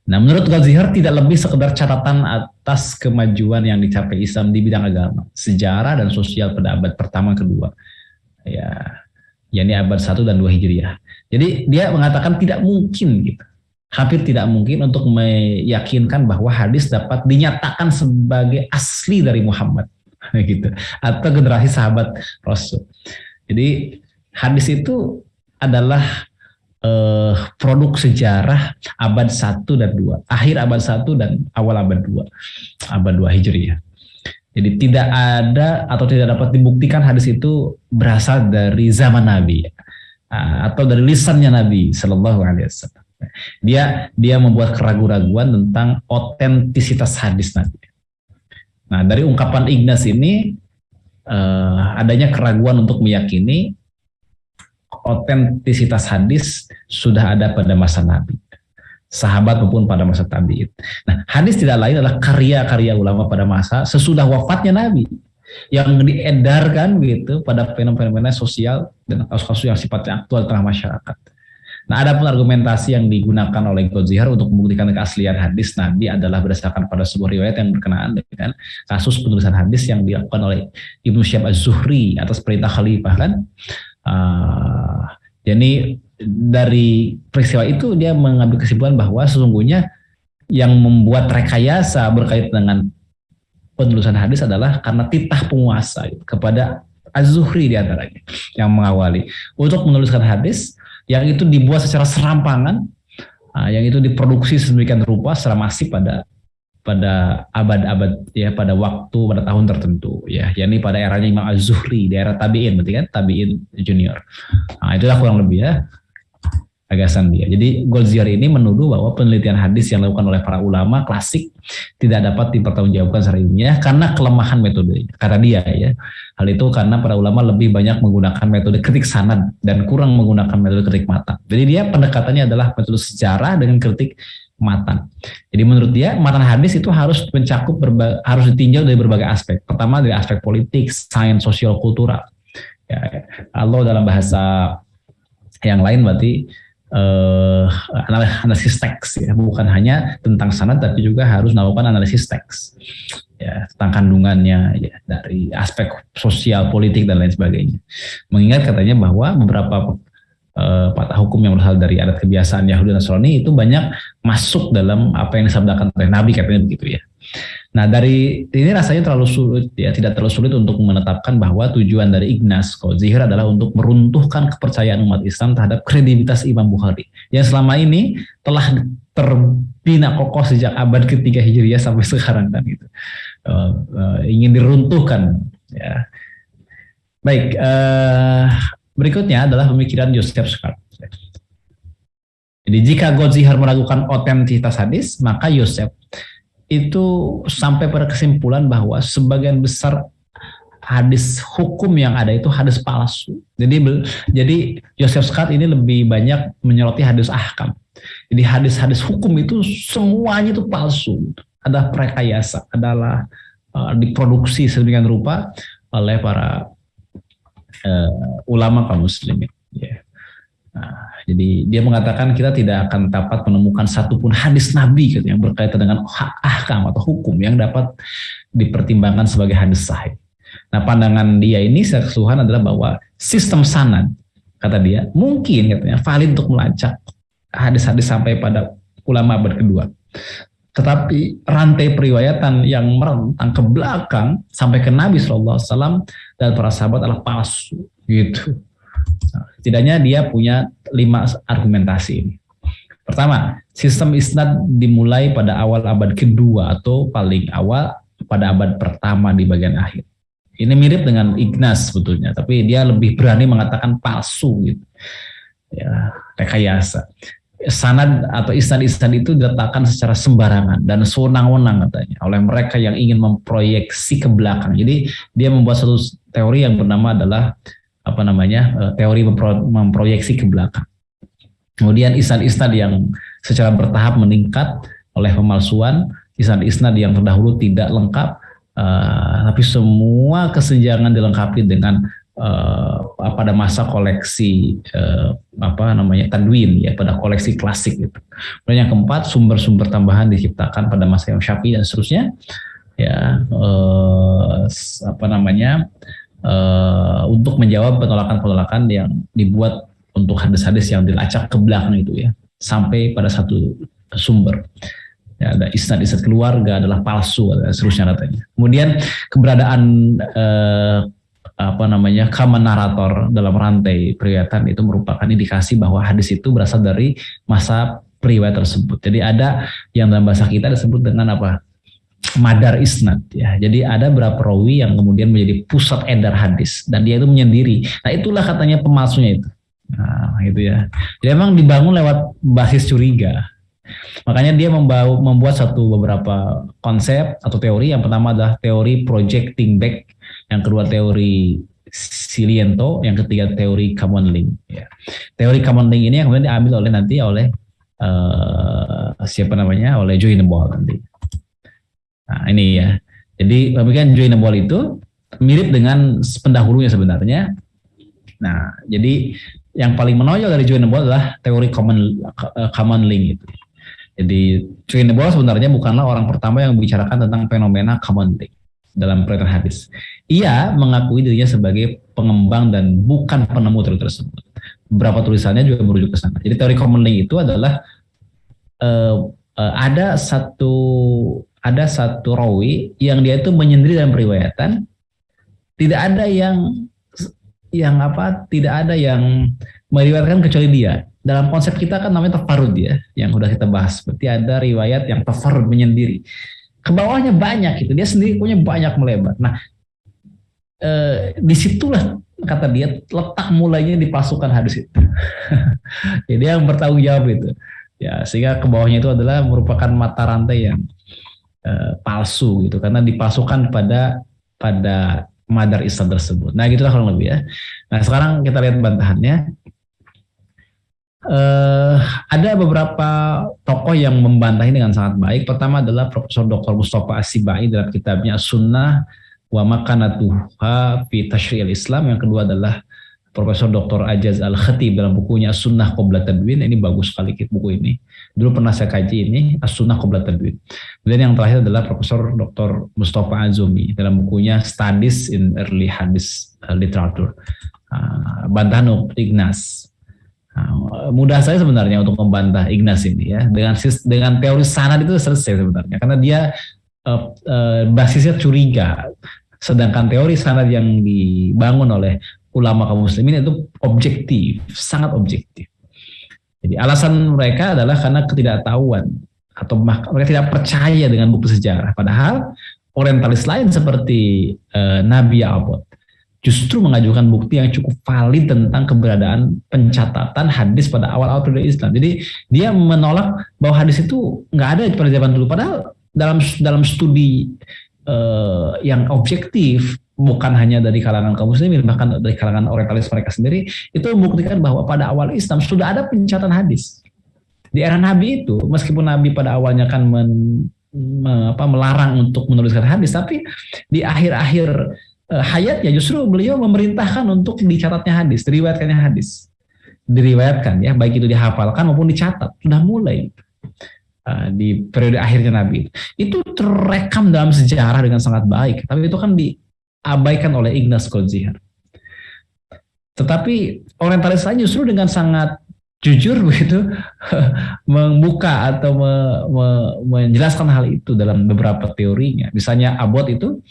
Nah, menurut Goldziher tidak lebih sekedar catatan atas kemajuan yang dicapai Islam di bidang agama, sejarah dan sosial pada abad pertama kedua, ya, yakni abad 1 dan 2 Hijriah. Jadi dia mengatakan tidak mungkin gitu, hampir tidak mungkin untuk meyakinkan bahwa hadis dapat dinyatakan sebagai asli dari Muhammad gitu, atau generasi sahabat Rasul. Jadi hadis itu adalah produk sejarah abad 1 dan 2, akhir abad 1 dan awal abad 2 Hijriah. Jadi tidak ada atau tidak dapat dibuktikan hadis itu berasal dari zaman Nabi atau dari lisannya Nabi Sallallahu Alaihi Wasallam. Dia membuat keraguan-raguan tentang otentisitas hadis Nabi. Nah, dari ungkapan Ignaz ini adanya keraguan untuk meyakini otentisitas hadis sudah ada pada masa Nabi, sahabat maupun pada masa tabi'in. Nah, hadis tidak lain adalah karya-karya ulama pada masa sesudah wafatnya Nabi yang diedarkan gitu pada fenomena sosial dan kasus-kasus yang sifatnya aktual di tengah masyarakat. Nah, ada pun argumentasi yang digunakan oleh Goldziher untuk membuktikan keaslian hadis Nabi adalah berdasarkan pada sebuah riwayat yang berkenaan dengan kasus penulisan hadis yang dilakukan oleh Ibnu Syihab Az-Zuhri atas perintah khalifah kan. Jadi dari peristiwa itu dia mengambil kesimpulan bahwa sesungguhnya yang membuat rekayasa berkait dengan penulisan hadis adalah karena titah penguasa kepada Az-Zuhri diantaranya yang mengawali untuk menuliskan hadis yang itu dibuat secara serampangan, yang itu diproduksi sedemikian rupa secara masif pada abad-abad ya, pada tahun tertentu ya, yakni pada eranya Imam Az-Zuhri di era tabi'in, berarti kan tabi'in junior. Nah, itulah kurang lebih ya gagasan dia. Jadi Goldziher ini menuduh bahwa penelitian hadis yang dilakukan oleh para ulama klasik tidak dapat dipertanggungjawabkan secara ilmiah karena kelemahan metodenya. Karena dia ya, hal itu karena para ulama lebih banyak menggunakan metode kritik sanad dan kurang menggunakan metode kritik matan. Jadi dia pendekatannya adalah metode sejarah dengan kritik matan. Jadi menurut dia matan hadis itu harus mencakup harus ditinjau dari berbagai aspek. Pertama dari aspek politik, sains, sosial, kultural. Ya, kalau dalam bahasa yang lain berarti analisis teks ya, bukan hanya tentang sanad tapi juga harus melakukan analisis teks ya, tentang kandungannya ya, dari aspek sosial, politik dan lain sebagainya. Mengingat katanya bahwa beberapa patah hukum yang berasal dari adat kebiasaan Yahudi dan Nasrani itu banyak masuk dalam apa yang disabdakan oleh Nabi, katanya begitu ya. Nah dari ini rasanya terlalu sulit ya, tidak terlalu sulit untuk menetapkan bahwa tujuan dari Ignaz Qadzihir adalah untuk meruntuhkan kepercayaan umat Islam terhadap kredibilitas Imam Bukhari yang selama ini telah terbina kokoh sejak abad ketiga Hijriah sampai sekarang kan gitu. Ingin diruntuhkan ya. Baik, berikutnya adalah pemikiran Joseph Scott. Jadi jika Qadzihir meragukan otentisitas hadis, maka Joseph itu sampai pada kesimpulan bahwa sebagian besar hadis hukum yang ada itu hadis palsu. Jadi Joseph Scott ini lebih banyak menyoroti hadis ahkam. Jadi hadis-hadis hukum itu semuanya itu palsu. Ada rekayasa, adalah diproduksi sedemikian rupa oleh para ulama kaum muslimin. Yeah. Nah, jadi dia mengatakan kita tidak akan dapat menemukan satupun hadis Nabi gitu, yang berkaitan dengan ahkam atau hukum yang dapat dipertimbangkan sebagai hadis sahih. Nah pandangan dia ini secara keseluruhan adalah bahwa sistem sanad, kata dia, mungkin katanya valid untuk melacak hadis-hadis sampai pada ulama abad kedua. Tetapi rantai periwayatan yang merentang ke belakang sampai ke Nabi SAW dan para sahabat adalah palsu gitu. Setidaknya dia punya 5 argumentasi ini. Pertama, sistem isnad dimulai pada awal abad kedua atau paling awal pada abad pertama di bagian akhir. Ini mirip dengan Ignaz sebetulnya, tapi dia lebih berani mengatakan palsu gitu. Ya, rekayasa. Sanad atau isnad-isnad itu diletakkan secara sembarangan dan sewenang-wenang katanya oleh mereka yang ingin memproyeksi ke belakang. Jadi dia membuat satu teori yang bernama adalah teori memproyeksi ke belakang. Kemudian isnad-isnad yang secara bertahap meningkat oleh pemalsuan, isnad-isnad yang terdahulu tidak lengkap, tapi semua kesenjangan dilengkapi dengan pada masa koleksi tadwin ya, pada koleksi klasik gitu. Dan yang keempat, sumber-sumber tambahan diciptakan pada masa Imam Syafi'i dan seterusnya ya, untuk menjawab penolakan-penolakan yang dibuat untuk hadis-hadis yang dilacak ke belakang itu ya, sampai pada satu sumber. Ya, ada isnad-isnad keluarga adalah palsu dan seterusnya katanya. Kemudian keberadaan common narator dalam rantai periwayatan itu merupakan indikasi bahwa hadis itu berasal dari masa periwayat tersebut. Jadi ada yang dalam bahasa kita disebut dengan madar isnad ya. Jadi ada beberapa rawi yang kemudian menjadi pusat edar hadis dan dia itu menyendiri. Nah itulah katanya pemalsunya itu. Nah gitu ya. Jadi memang dibangun lewat basis curiga. Makanya dia membuat beberapa konsep atau teori. Yang pertama adalah teori projecting back, yang kedua teori Siliento, yang ketiga teori common link. Ya. Teori common link ini yang kemudian diambil oleh oleh Joinebol nanti. Nah ini ya. Jadi pemikiran Joinebol itu mirip dengan pendahulunya sebenarnya. Nah jadi yang paling menonjol dari Joinebol adalah teori common link itu. Jadi Joinebol sebenarnya bukanlah orang pertama yang membicarakan tentang fenomena common link dalam periwayatan hadis. Ia mengakui dirinya sebagai pengembang dan bukan penemu teori tersebut. Beberapa tulisannya juga merujuk ke sana. Jadi teori common link itu adalah ada satu rawi yang dia itu menyendiri dalam periwayatan, tidak ada yang meriwayatkan kecuali dia. Dalam konsep kita kan namanya tafarrud ya, yang udah kita bahas. Berarti ada riwayat yang tafarrud menyendiri. Ke bawahnya banyak itu, dia sendiri punya banyak melebar. Nah, disitulah kata dia letak mulainya dipasukan hadis itu. Jadi yang bertanggung jawab itu. Ya, sehingga ke bawahnya itu adalah merupakan mata rantai yang palsu gitu, karena dipasukan pada madar isnad tersebut. Nah, gitulah kurang lebih ya. Nah, sekarang kita lihat bantahannya. Eh, ada beberapa tokoh yang membantah ini dengan sangat baik. Pertama adalah Profesor Dr. Mustafa As-Sibai dalam kitabnya Sunnah wa Makanatuha fi Tashri'il Islam. Yang kedua adalah Profesor Dr. Ajaz Al-Khatib dalam bukunya Sunnah Qabla Tadwin. Ini bagus sekali buku ini. Dulu pernah saya kaji ini, As-Sunnah Qabla Tadwin. Kemudian yang terakhir adalah Profesor Dr. Mustafa Azumi dalam bukunya Studies in Early Hadith Literature. Bantahan Ignas. Mudah saya sebenarnya untuk membantah Ignas ini ya, dengan teori sanad itu selesai sebenarnya, karena dia basisnya curiga, sedangkan teori sanad yang dibangun oleh ulama kaum muslimin itu objektif, sangat objektif. Jadi alasan mereka adalah karena ketidaktahuan atau mereka tidak percaya dengan bukti sejarah, padahal orientalis lain seperti Nabi Ya'qub justru mengajukan bukti yang cukup valid tentang keberadaan pencatatan hadis pada awal-awal periode Islam. Jadi dia menolak bahwa hadis itu nggak ada pada zaman dulu. Padahal dalam studi yang objektif, bukan hanya dari kalangan kaum muslimin, bahkan dari kalangan orientalis mereka sendiri, itu membuktikan bahwa pada awal Islam sudah ada pencatatan hadis. Di era Nabi itu, meskipun Nabi pada awalnya kan melarang untuk menuliskan hadis, tapi di akhir-akhir hayatnya justru beliau memerintahkan untuk dicatatnya hadis, diriwayatkannya hadis, diriwayatkan ya, baik itu dihafalkan maupun dicatat, sudah mulai di periode akhirnya Nabi. Itu terekam dalam sejarah dengan sangat baik, tapi itu kan diabaikan oleh Ignas Goldziher. Tetapi orientalis lain justru dengan sangat jujur begitu membuka atau menjelaskan hal itu dalam beberapa teorinya. Misalnya Abbott itu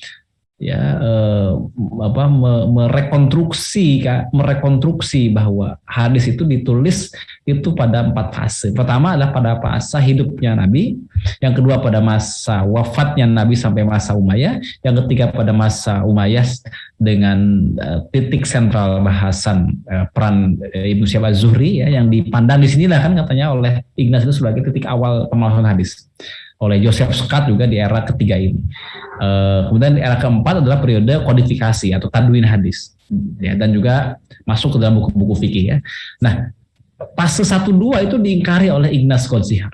ya merekonstruksi bahwa hadis itu ditulis itu pada 4 fase. Pertama adalah pada masa hidupnya Nabi, yang kedua pada masa wafatnya Nabi sampai masa Umayyah, yang ketiga pada masa Umayyah dengan titik sentral bahasan peran Ibnu Syihab Az-Zuhri ya, yang dipandang di sinilah kan katanya oleh Ignas itu sebagai titik awal pemalasan hadis, oleh Joseph Scott juga di era ketiga ini. Kemudian era keempat adalah periode kodifikasi atau tadwin hadis ya, dan juga masuk ke dalam buku-buku fikih ya. Nah, fase 1-2 itu diingkari oleh Ignas Goldziher.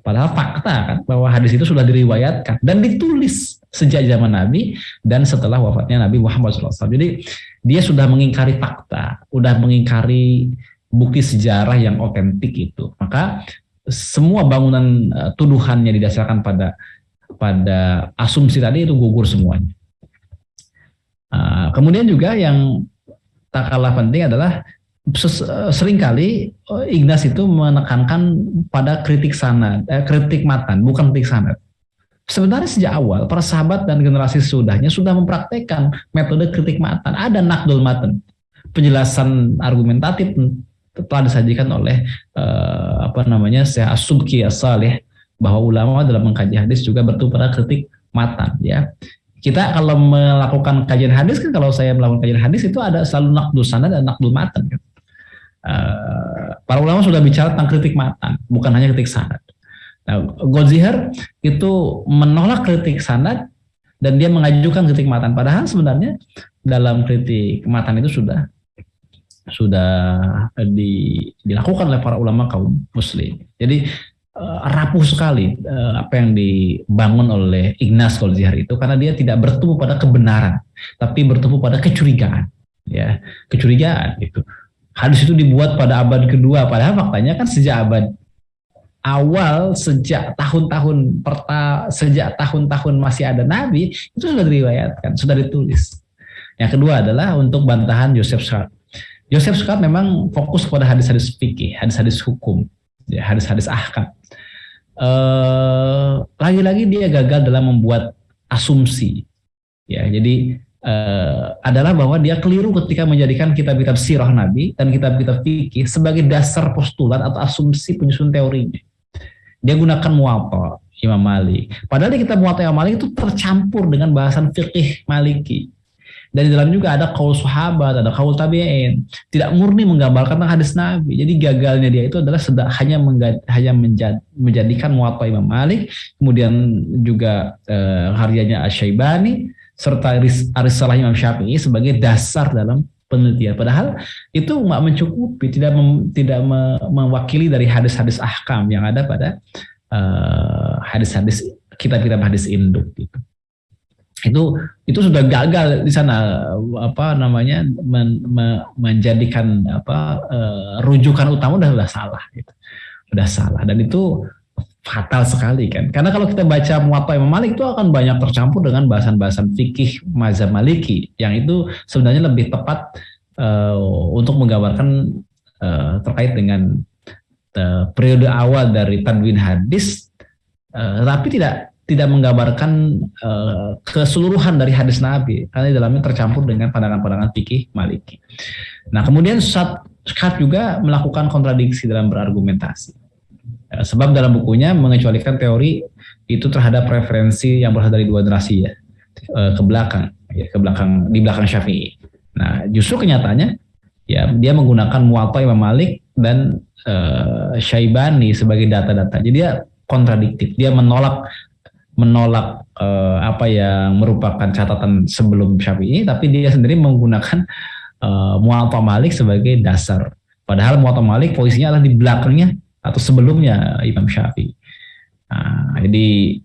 Padahal fakta kan bahwa hadis itu sudah diriwayatkan dan ditulis sejak zaman Nabi dan setelah wafatnya Nabi Muhammad SAW. Jadi dia sudah mengingkari fakta, sudah mengingkari bukti sejarah yang otentik itu. Maka semua bangunan tuduhannya didasarkan pada asumsi tadi itu gugur semuanya. Kemudian juga yang tak kalah penting adalah seringkali Ignas itu menekankan pada kritik sanad, kritik matan, bukan kritik sanad. Sebenarnya sejak awal para sahabat dan generasi sesudahnya sudah mempraktekkan metode kritik matan. Ada naqdul matan, penjelasan argumentatif telah disajikan oleh Syekh As-Subki As-Salih, bahwa ulama dalam mengkaji hadis juga bertumpu pada kritik matan ya. Kita kalau melakukan kajian hadis kan, kalau saya melakukan kajian hadis itu ada selalu naqdul sanad dan naqdul matan kan. Para ulama sudah bicara tentang kritik matan, bukan hanya kritik sanad. Nah, Goldziher itu menolak kritik sanad dan dia mengajukan kritik matan, padahal sebenarnya dalam kritik matan itu sudah dilakukan oleh para ulama kaum muslim. Jadi rapuh sekali apa yang dibangun oleh Ignas Goldziher itu, karena dia tidak bertumpu pada kebenaran, tapi bertumpu pada kecurigaan. Ya, kecurigaan itu. Hadis itu dibuat pada abad kedua, padahal faktanya kan sejak abad awal, sejak tahun-tahun masih ada Nabi, itu sudah diriwayatkan, sudah ditulis. Yang kedua adalah untuk bantahan Joseph Scott. Joseph Scott memang fokus pada hadis-hadis fikih, hadis-hadis hukum, ya, hadis-hadis ahkam. Lagi-lagi dia gagal dalam membuat asumsi. Ya, jadi adalah bahwa dia keliru ketika menjadikan kitab-kitab sirah Nabi dan kitab-kitab fikih sebagai dasar postulat atau asumsi penyusun teorinya. Dia gunakan Muwatta Imam Malik. Padahal di kitab Muwatta Imam Malik itu tercampur dengan bahasan fikih Maliki. Dan di dalam juga ada qaul sahabat, ada qaul tabi'in. Tidak murni menggambarkan tentang hadis Nabi. Jadi gagalnya dia itu adalah hanya menjadikan Muwatta Imam Malik, kemudian juga karyanya Asy-Syaibani serta Ar-Risalah Imam Syafi'i sebagai dasar dalam penelitian. Padahal itu nggak mencukupi, tidak mewakili dari hadis-hadis ahkam yang ada pada hadis-hadis kitab-kitab hadis induk gitu. Itu sudah gagal di sana menjadikan rujukan utama udah salah gitu. Udah salah, dan itu fatal sekali kan. Karena kalau kita baca Muwatta Imam Malik itu akan banyak tercampur dengan bahasan-bahasan fikih mazhab Maliki yang itu sebenarnya lebih tepat untuk menggambarkan terkait dengan periode awal dari tadwin hadis, tapi tidak menggambarkan keseluruhan dari hadis Nabi, karena di dalamnya tercampur dengan pandangan-pandangan fikih Maliki. Nah, kemudian Syekh juga melakukan kontradiksi dalam berargumentasi. Sebab dalam bukunya mengecualikan teori itu terhadap referensi yang berasal dari 2 generasi ke belakang di belakang Syafi'i. Nah, justru kenyataannya ya dia menggunakan Muwatta Imam Malik dan Syaibani sebagai data-data. Jadi dia kontradiktif. Dia menolak apa yang merupakan catatan sebelum Syafi'i, tapi dia sendiri menggunakan Muwatta Malik sebagai dasar. Padahal Muwatta Malik posisinya adalah di belakangnya atau sebelumnya Imam Syafi'i. Nah, jadi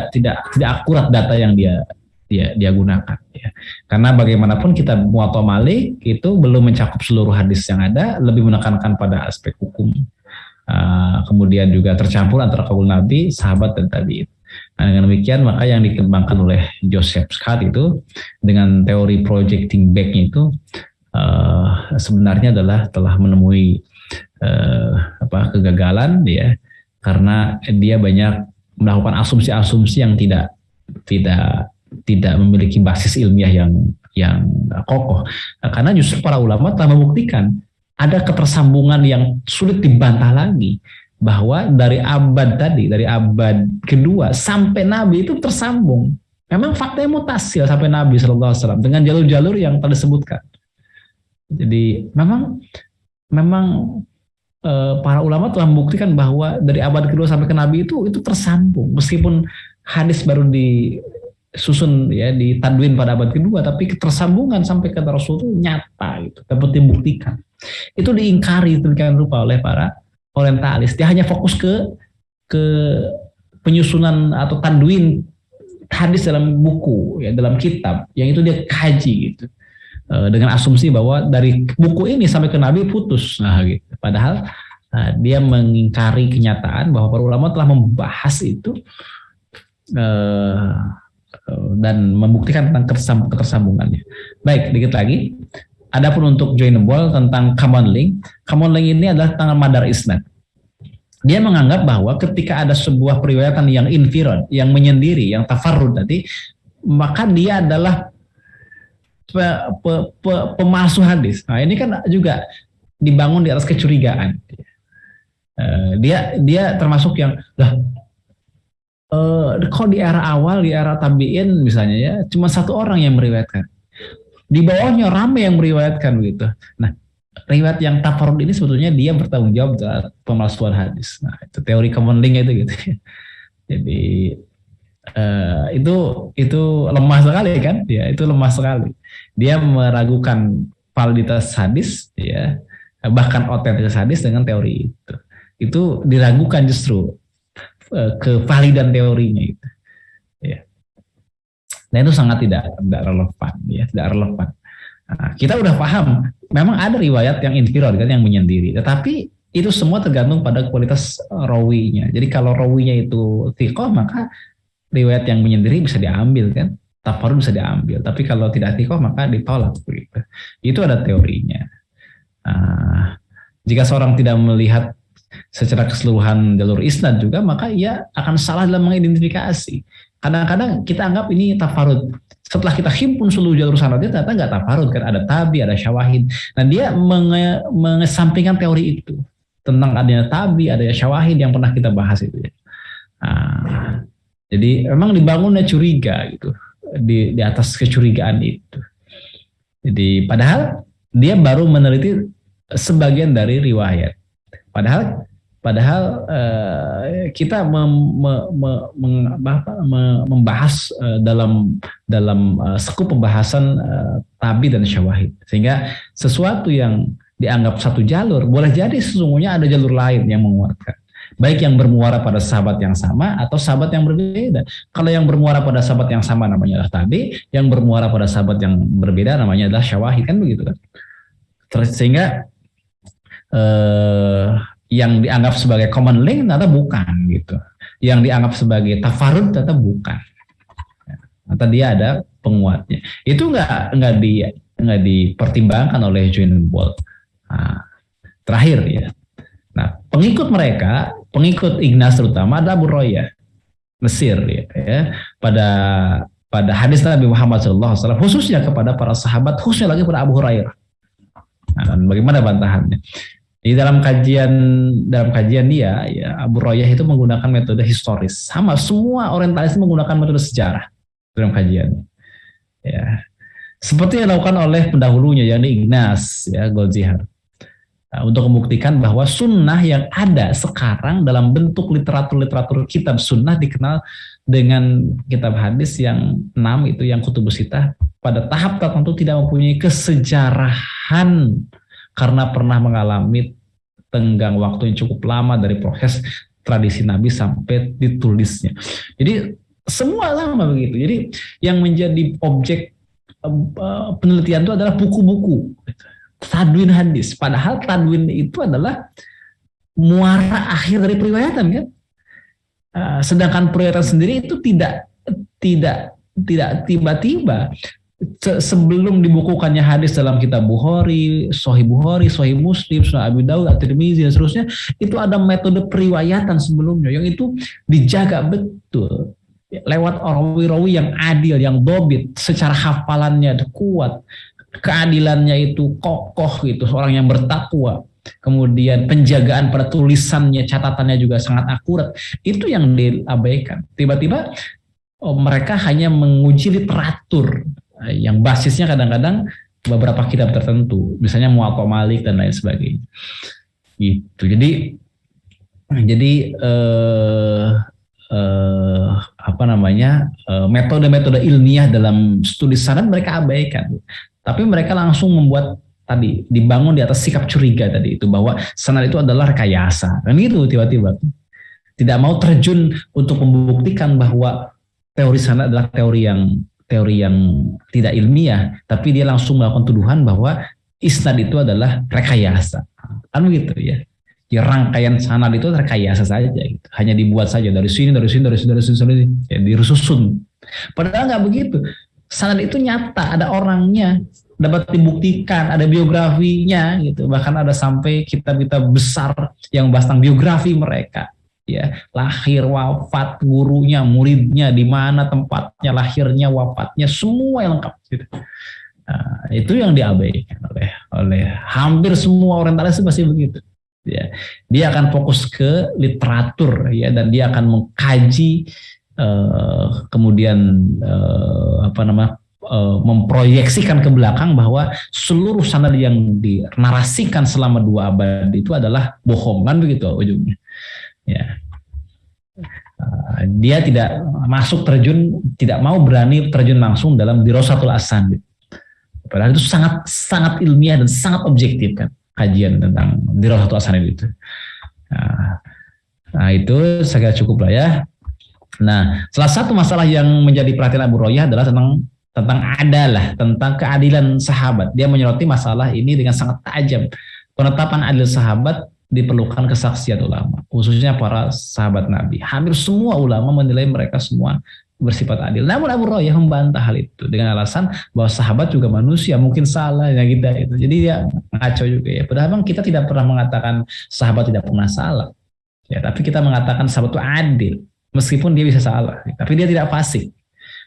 tidak akurat data yang dia gunakan ya. Karena bagaimanapun kitab Muwatta Malik itu belum mencakup seluruh hadis yang ada, lebih menekankan pada aspek hukum. Kemudian juga tercampur antara kaul Nabi, sahabat dan tabi'in. Nah, dengan demikian maka yang dikembangkan oleh Joseph Scott itu dengan teori projecting back-nya itu sebenarnya adalah telah menemui kegagalan ya, karena dia banyak melakukan asumsi-asumsi yang tidak memiliki basis ilmiah yang kokoh. Karena justru para ulama telah membuktikan ada ketersambungan yang sulit dibantah lagi, bahwa dari abad kedua sampai Nabi itu tersambung. Memang faktanya mutasil sampai Nabi SAW dengan jalur-jalur yang telah disebutkan. Jadi memang para ulama telah membuktikan bahwa dari abad kedua sampai ke Nabi itu tersambung, meskipun hadis baru disusun ya di tadwin pada abad kedua, tapi ketersambungan sampai ke Rasul itu nyata gitu, dapat dibuktikan. Itu diingkari demikian rupa oleh para orientalis. Dia hanya fokus ke penyusunan atau tadwin hadis dalam buku ya, dalam kitab yang itu dia kaji gitu, dengan asumsi bahwa dari buku ini sampai ke Nabi putus. Nah, gitu. Padahal dia mengingkari kenyataan bahwa para ulama telah membahas itu dan membuktikan tentang ketersambungannya. Baik, dikit lagi. Adapun untuk joinable tentang common link ini adalah tentang madar isnad. Dia menganggap bahwa ketika ada sebuah periwayatan yang infirad, yang menyendiri, yang tafarrud tadi, maka dia adalah pemalsu hadis. Nah, ini kan juga dibangun di atas kecurigaan. Dia termasuk yang kok di era awal, di era tabi'in misalnya ya, cuma 1 orang yang meriwayatkan. Di bawahnya ramai yang meriwayatkan begitu. Nah, riwayat yang tafarrud ini sebetulnya dia bertanggung jawab terhadap pemalsuan hadis. Nah, itu teori common link itu gitu. Jadi itu lemah sekali kan? Ya, itu lemah sekali. Dia meragukan validitas hadis, ya, bahkan otentitas hadis dengan teori itu. Itu diragukan justru kevalidan teorinya itu. Ya. Nah, itu sangat tidak relevan, ya, tidak relevan. Nah, kita udah paham, memang ada riwayat yang infirad kan, yang menyendiri. Tetapi itu semua tergantung pada kualitas rawinya. Jadi kalau rawinya itu thiqah, maka riwayat yang menyendiri bisa diambil kan, tafarrud bisa diambil. Tapi kalau tidak thiqah maka ditolak begitu. Itu ada teorinya. Jika seorang tidak melihat secara keseluruhan jalur isnad juga, maka ia akan salah dalam mengidentifikasi. Kadang-kadang kita anggap ini tafarrud. Setelah kita himpun seluruh jalur sanadnya, ternyata nggak tafarrud kan, ada tabi, ada syawahid. Nah, dia mengesampingkan teori itu tentang adanya tabi, adanya syawahid yang pernah kita bahas itu ya. Jadi memang dibangunnya curiga gitu di atas kecurigaan itu. Jadi padahal dia baru meneliti sebagian dari riwayat. Padahal Padahal kita membahas dalam sekup pembahasan tabi dan syawahid, sehingga sesuatu yang dianggap satu jalur boleh jadi sesungguhnya ada jalur lain yang menguatkan. Baik yang bermuara pada sahabat yang sama atau sahabat yang berbeda. Kalau yang bermuara pada sahabat yang sama namanya adalah tabi, yang bermuara pada sahabat yang berbeda namanya adalah syawahid, kan begitu kan? Sehingga yang dianggap sebagai common link ternyata bukan gitu. Yang dianggap sebagai tafarud ternyata bukan. Atau dia ada penguatnya. Itu nggak dipertimbangkan oleh Junaid Bolt. Nah, terakhir ya. Nah, pengikut Ignas terutama adalah Abu Royah Mesir ya. Pada hadis Nabi Muhammad SAW, khususnya kepada para sahabat, khususnya lagi pada Abu Hurairah. Nah, dan bagaimana bantahannya? Di dalam kajian dia, ya, Abu Royah itu menggunakan metode historis. Sama semua orientalis menggunakan metode sejarah dalam kajian. Ya, seperti yang dilakukan oleh pendahulunya, yakni Ignas, ya, Goldzihar. Nah, untuk membuktikan bahwa sunnah yang ada sekarang dalam bentuk literatur kitab sunnah dikenal dengan kitab hadis yang 6 itu, yang kutubus sittah, pada tahap tertentu tidak mempunyai kesejarahan karena pernah mengalami tenggang waktu yang cukup lama dari proses tradisi Nabi sampai ditulisnya. Jadi semua lama begitu. Jadi yang menjadi objek penelitian itu adalah buku-buku tadwin hadis. Padahal tadwin itu adalah muara akhir dari periwayatan kan. Sedangkan periwayatan sendiri itu tidak tiba-tiba sebelum dibukukannya hadis dalam kitab Bukhari, Sahih Muslim, Sunan Abi Daud, At-Tirmizi dan seterusnya, itu ada metode periwayatan sebelumnya yang itu dijaga betul lewat rawi-rawi yang adil, yang dobit, secara hafalannya kuat, keadilannya itu kokoh gitu, seorang yang bertakwa, kemudian penjagaan pada tulisannya, catatannya juga sangat akurat. Itu yang diabaikan. Tiba-tiba mereka hanya menguji literatur yang basisnya kadang-kadang beberapa kitab tertentu, misalnya Muwatta Malik dan lain sebagainya. Gitu. Jadi metode-metode ilmiah dalam studi sanad mereka abaikan. Tapi mereka langsung membuat tadi, dibangun di atas sikap curiga tadi itu, bahwa sanad itu adalah rekayasa. Kan gitu tiba-tiba. Tidak mau terjun untuk membuktikan bahwa teori sanad adalah teori yang tidak ilmiah, tapi dia langsung melakukan tuduhan bahwa isnad itu adalah rekayasa. Kan begitu ya. Ya, rangkaian sanad itu rekayasa saja gitu. Hanya dibuat saja dari sini ya, dirususun. Padahal nggak begitu. Sanad itu nyata, ada orangnya, dapat dibuktikan, ada biografinya gitu. Bahkan ada sampai kitab-kitab besar yang bahas tentang biografi mereka. Ya, lahir, wafat, gurunya, muridnya, di mana tempatnya, lahirnya, wafatnya, semua yang lengkap gitu. Nah, itu yang diabaikan oleh hampir semua orientalis pasti begitu. Ya, dia akan fokus ke literatur ya, dan dia akan mengkaji kemudian memproyeksikan ke belakang bahwa seluruh sanad yang dinarasikan selama 2 abad itu adalah bohong, kan begitu ujungnya. Ya, dia tidak tidak mau berani terjun langsung dalam dirasatul asanid. Padahal itu sangat ilmiah dan sangat objektif kan kajian tentang dirasatul asanid itu. Nah, itu saya kira cukup lah ya. Nah, salah satu masalah yang menjadi perhatian Abu Royah adalah tentang keadilan sahabat. Dia menyoroti masalah ini dengan sangat tajam. Penetapan adil sahabat diperlukan kesaksian ulama, khususnya para sahabat Nabi. Hampir semua ulama menilai mereka semua bersifat adil. Namun Abu Royah membantah hal itu dengan alasan bahwa sahabat juga manusia, mungkin salah ya kita itu. Jadi dia ngaco juga ya. Padahal memang kita tidak pernah mengatakan sahabat tidak pernah salah. Ya, tapi kita mengatakan sahabat itu adil, meskipun dia bisa salah, tapi dia tidak fasik.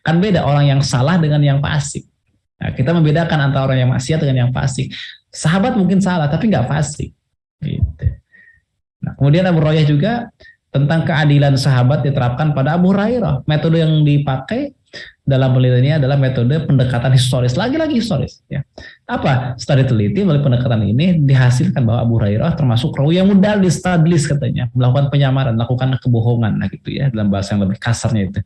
Kan beda orang yang salah dengan yang fasik. Nah, kita membedakan antara orang yang maksiat dengan yang fasik. Sahabat mungkin salah, tapi nggak fasik. Gitu. Nah, kemudian Abu Royah juga tentang keadilan sahabat diterapkan pada Abu Hurairah. Metode yang dipakai dalam penelitian ini adalah metode pendekatan historis, lagi-lagi historis. Ya. Apa? Setelah diteliti melalui pendekatan ini dihasilkan bahwa Abu Hurairah termasuk rawi yang mudallis, tadlis katanya, melakukan penyamaran, melakukan kebohongan, nah gitu ya, dalam bahasa yang lebih kasarnya itu.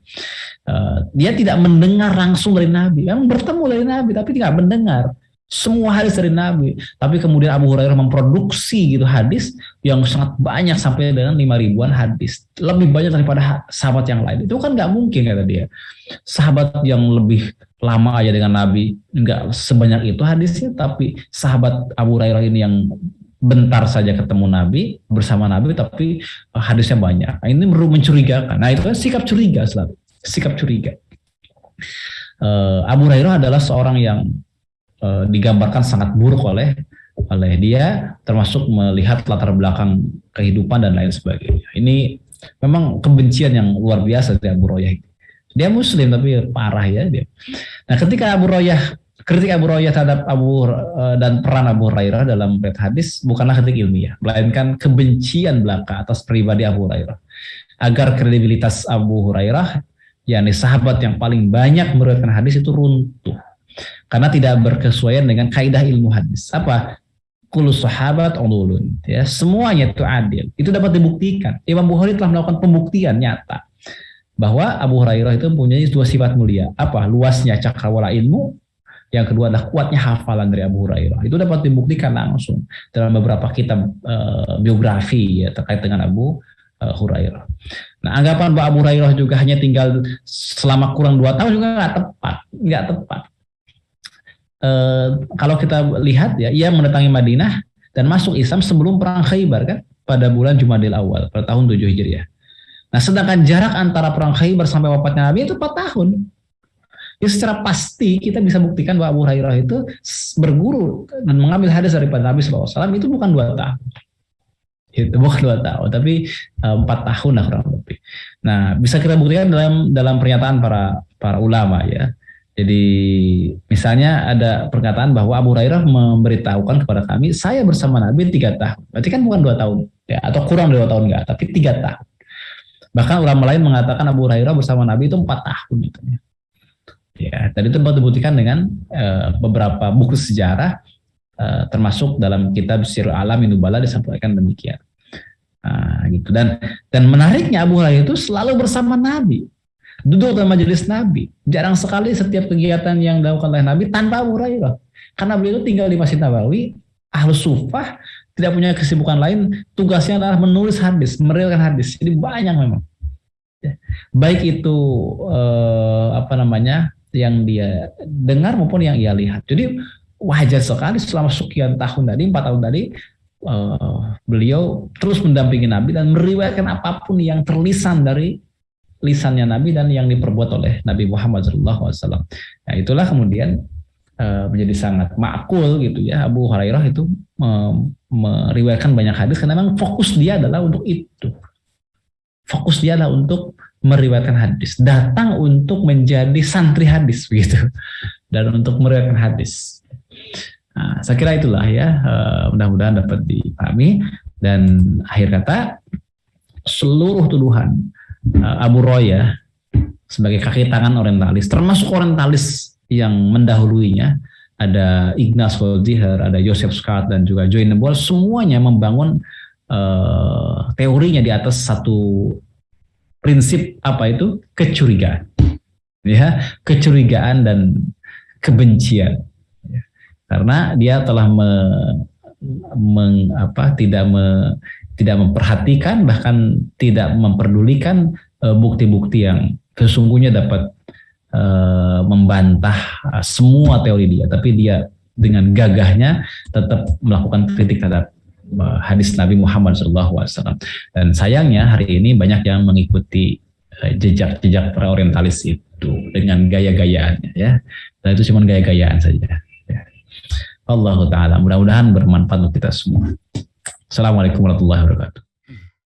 Dia tidak mendengar langsung dari Nabi, yang bertemu dari Nabi, tapi tidak mendengar semua hadis dari Nabi. Tapi kemudian Abu Hurairah memproduksi gitu hadis yang sangat banyak sampai dengan 5.000-an hadis, lebih banyak daripada sahabat yang lain. Itu kan nggak mungkin kata dia. Sahabat yang lebih lama aja dengan Nabi nggak sebanyak itu hadisnya, tapi sahabat Abu Hurairah ini yang bentar saja ketemu Nabi, bersama Nabi, tapi hadisnya banyak. Nah, ini mencurigakan. Nah itu kan sikap curiga selalu, sikap curiga. Abu Hurairah adalah seorang yang digambarkan sangat buruk oleh dia, termasuk melihat latar belakang kehidupan dan lain sebagainya. Ini memang kebencian yang luar biasa dari Abu Hurairah. Dia Muslim tapi parah ya dia. Nah, ketika Abu Hurairah terhadap dan peran Abu Hurairah dalam hadis bukanlah kritik ilmiah, melainkan kebencian belaka atas pribadi Abu Hurairah. Agar kredibilitas Abu Hurairah, yakni sahabat yang paling banyak meriwayatkan hadis itu runtuh. Karena tidak berkesesuaian dengan kaidah ilmu hadis. Apa? Kullu sahabat udulun. Ya, semuanya itu adil. Itu dapat dibuktikan. Imam Bukhari telah melakukan pembuktian nyata bahwa Abu Hurairah itu mempunyai dua sifat mulia. Apa? Luasnya cakrawala ilmu. Yang kedua adalah kuatnya hafalan dari Abu Hurairah. Itu dapat dibuktikan langsung dalam beberapa kitab biografi ya, terkait dengan Abu Hurairah. Nah, anggapan bahwa Abu Hurairah juga hanya tinggal selama kurang 2 tahun juga nggak tepat. Kalau kita lihat ya, ia mendatangi Madinah dan masuk Islam sebelum perang Khaybar kan, pada bulan Jumadil Awal pada tahun 7 Hijriah. Nah, sedangkan jarak antara perang Khaybar sampai wafatnya Nabi itu 4 tahun. Ya, secara pasti kita bisa buktikan bahwa Abu Hurairah itu berguru dan mengambil hadis daripada Nabi SAW itu bukan 2 tahun. Itu bukan 2 tahun, tapi 4 tahun lah kurang lebih. Nah, bisa kita buktikan dalam pernyataan para ulama ya. Jadi misalnya ada perkataan bahwa Abu Hurairah memberitahukan kepada kami, saya bersama Nabi 3 tahun. Berarti kan bukan 2 tahun, ya, atau kurang dari 2 tahun enggak, tapi 3 tahun. Bahkan ulama lain mengatakan Abu Hurairah bersama Nabi itu 4 tahun. Gitu. Ya, dan itu dapat dibuktikan dengan beberapa buku sejarah, termasuk dalam kitab Sirul A'lamin Nubala disampaikan demikian. Nah, gitu. Dan menariknya Abu Hurairah itu selalu bersama Nabi. Duduk dalam majelis Nabi. Jarang sekali setiap kegiatan yang dilakukan oleh Nabi tanpa Abu Hurairah. Karena beliau itu tinggal di Masjid Nabawi, Ahlus Sufah, tidak punya kesibukan lain, tugasnya adalah menulis hadis, meriwayatkan hadis. Jadi banyak memang. Baik itu yang dia dengar maupun yang ia lihat. Jadi wajar sekali selama sekian tahun tadi, 4 tahun tadi, beliau terus mendampingi Nabi dan meriwayatkan apapun yang terlisan dari lisannya Nabi dan yang diperbuat oleh Nabi Muhammad SAW. Nah, itulah kemudian menjadi sangat makul gitu ya, Abu Hurairah itu meriwayatkan banyak hadis karena memang fokus dia adalah untuk itu. Fokus dia adalah untuk meriwayatkan hadis, datang untuk menjadi santri hadis begitu, dan untuk meriwayatkan hadis. Nah, saya kira itulah ya, mudah-mudahan dapat dipahami. Dan akhir kata, seluruh tuduhan Abu Hurairah sebagai kaki tangan orientalis, termasuk orientalis yang mendahuluinya, ada Ignaz Goldziher, ada Joseph Scott, dan juga Joy Nebol, semuanya membangun teorinya di atas satu prinsip, apa itu? Kecurigaan, ya, kecurigaan dan kebencian, ya. Karena dia telah tidak memperhatikan, bahkan tidak memperdulikan bukti-bukti yang sesungguhnya dapat membantah semua teori dia, tapi dia dengan gagahnya tetap melakukan kritik terhadap hadis Nabi Muhammad SAW. Dan sayangnya hari ini banyak yang mengikuti jejak-jejak para orientalis itu dengan gaya-gayaannya, ya. Dan itu cuma gaya-gayaan saja. Ya. Allah Ta'ala, mudah-mudahan bermanfaat untuk kita semua. Assalamualaikum warahmatullahi wabarakatuh.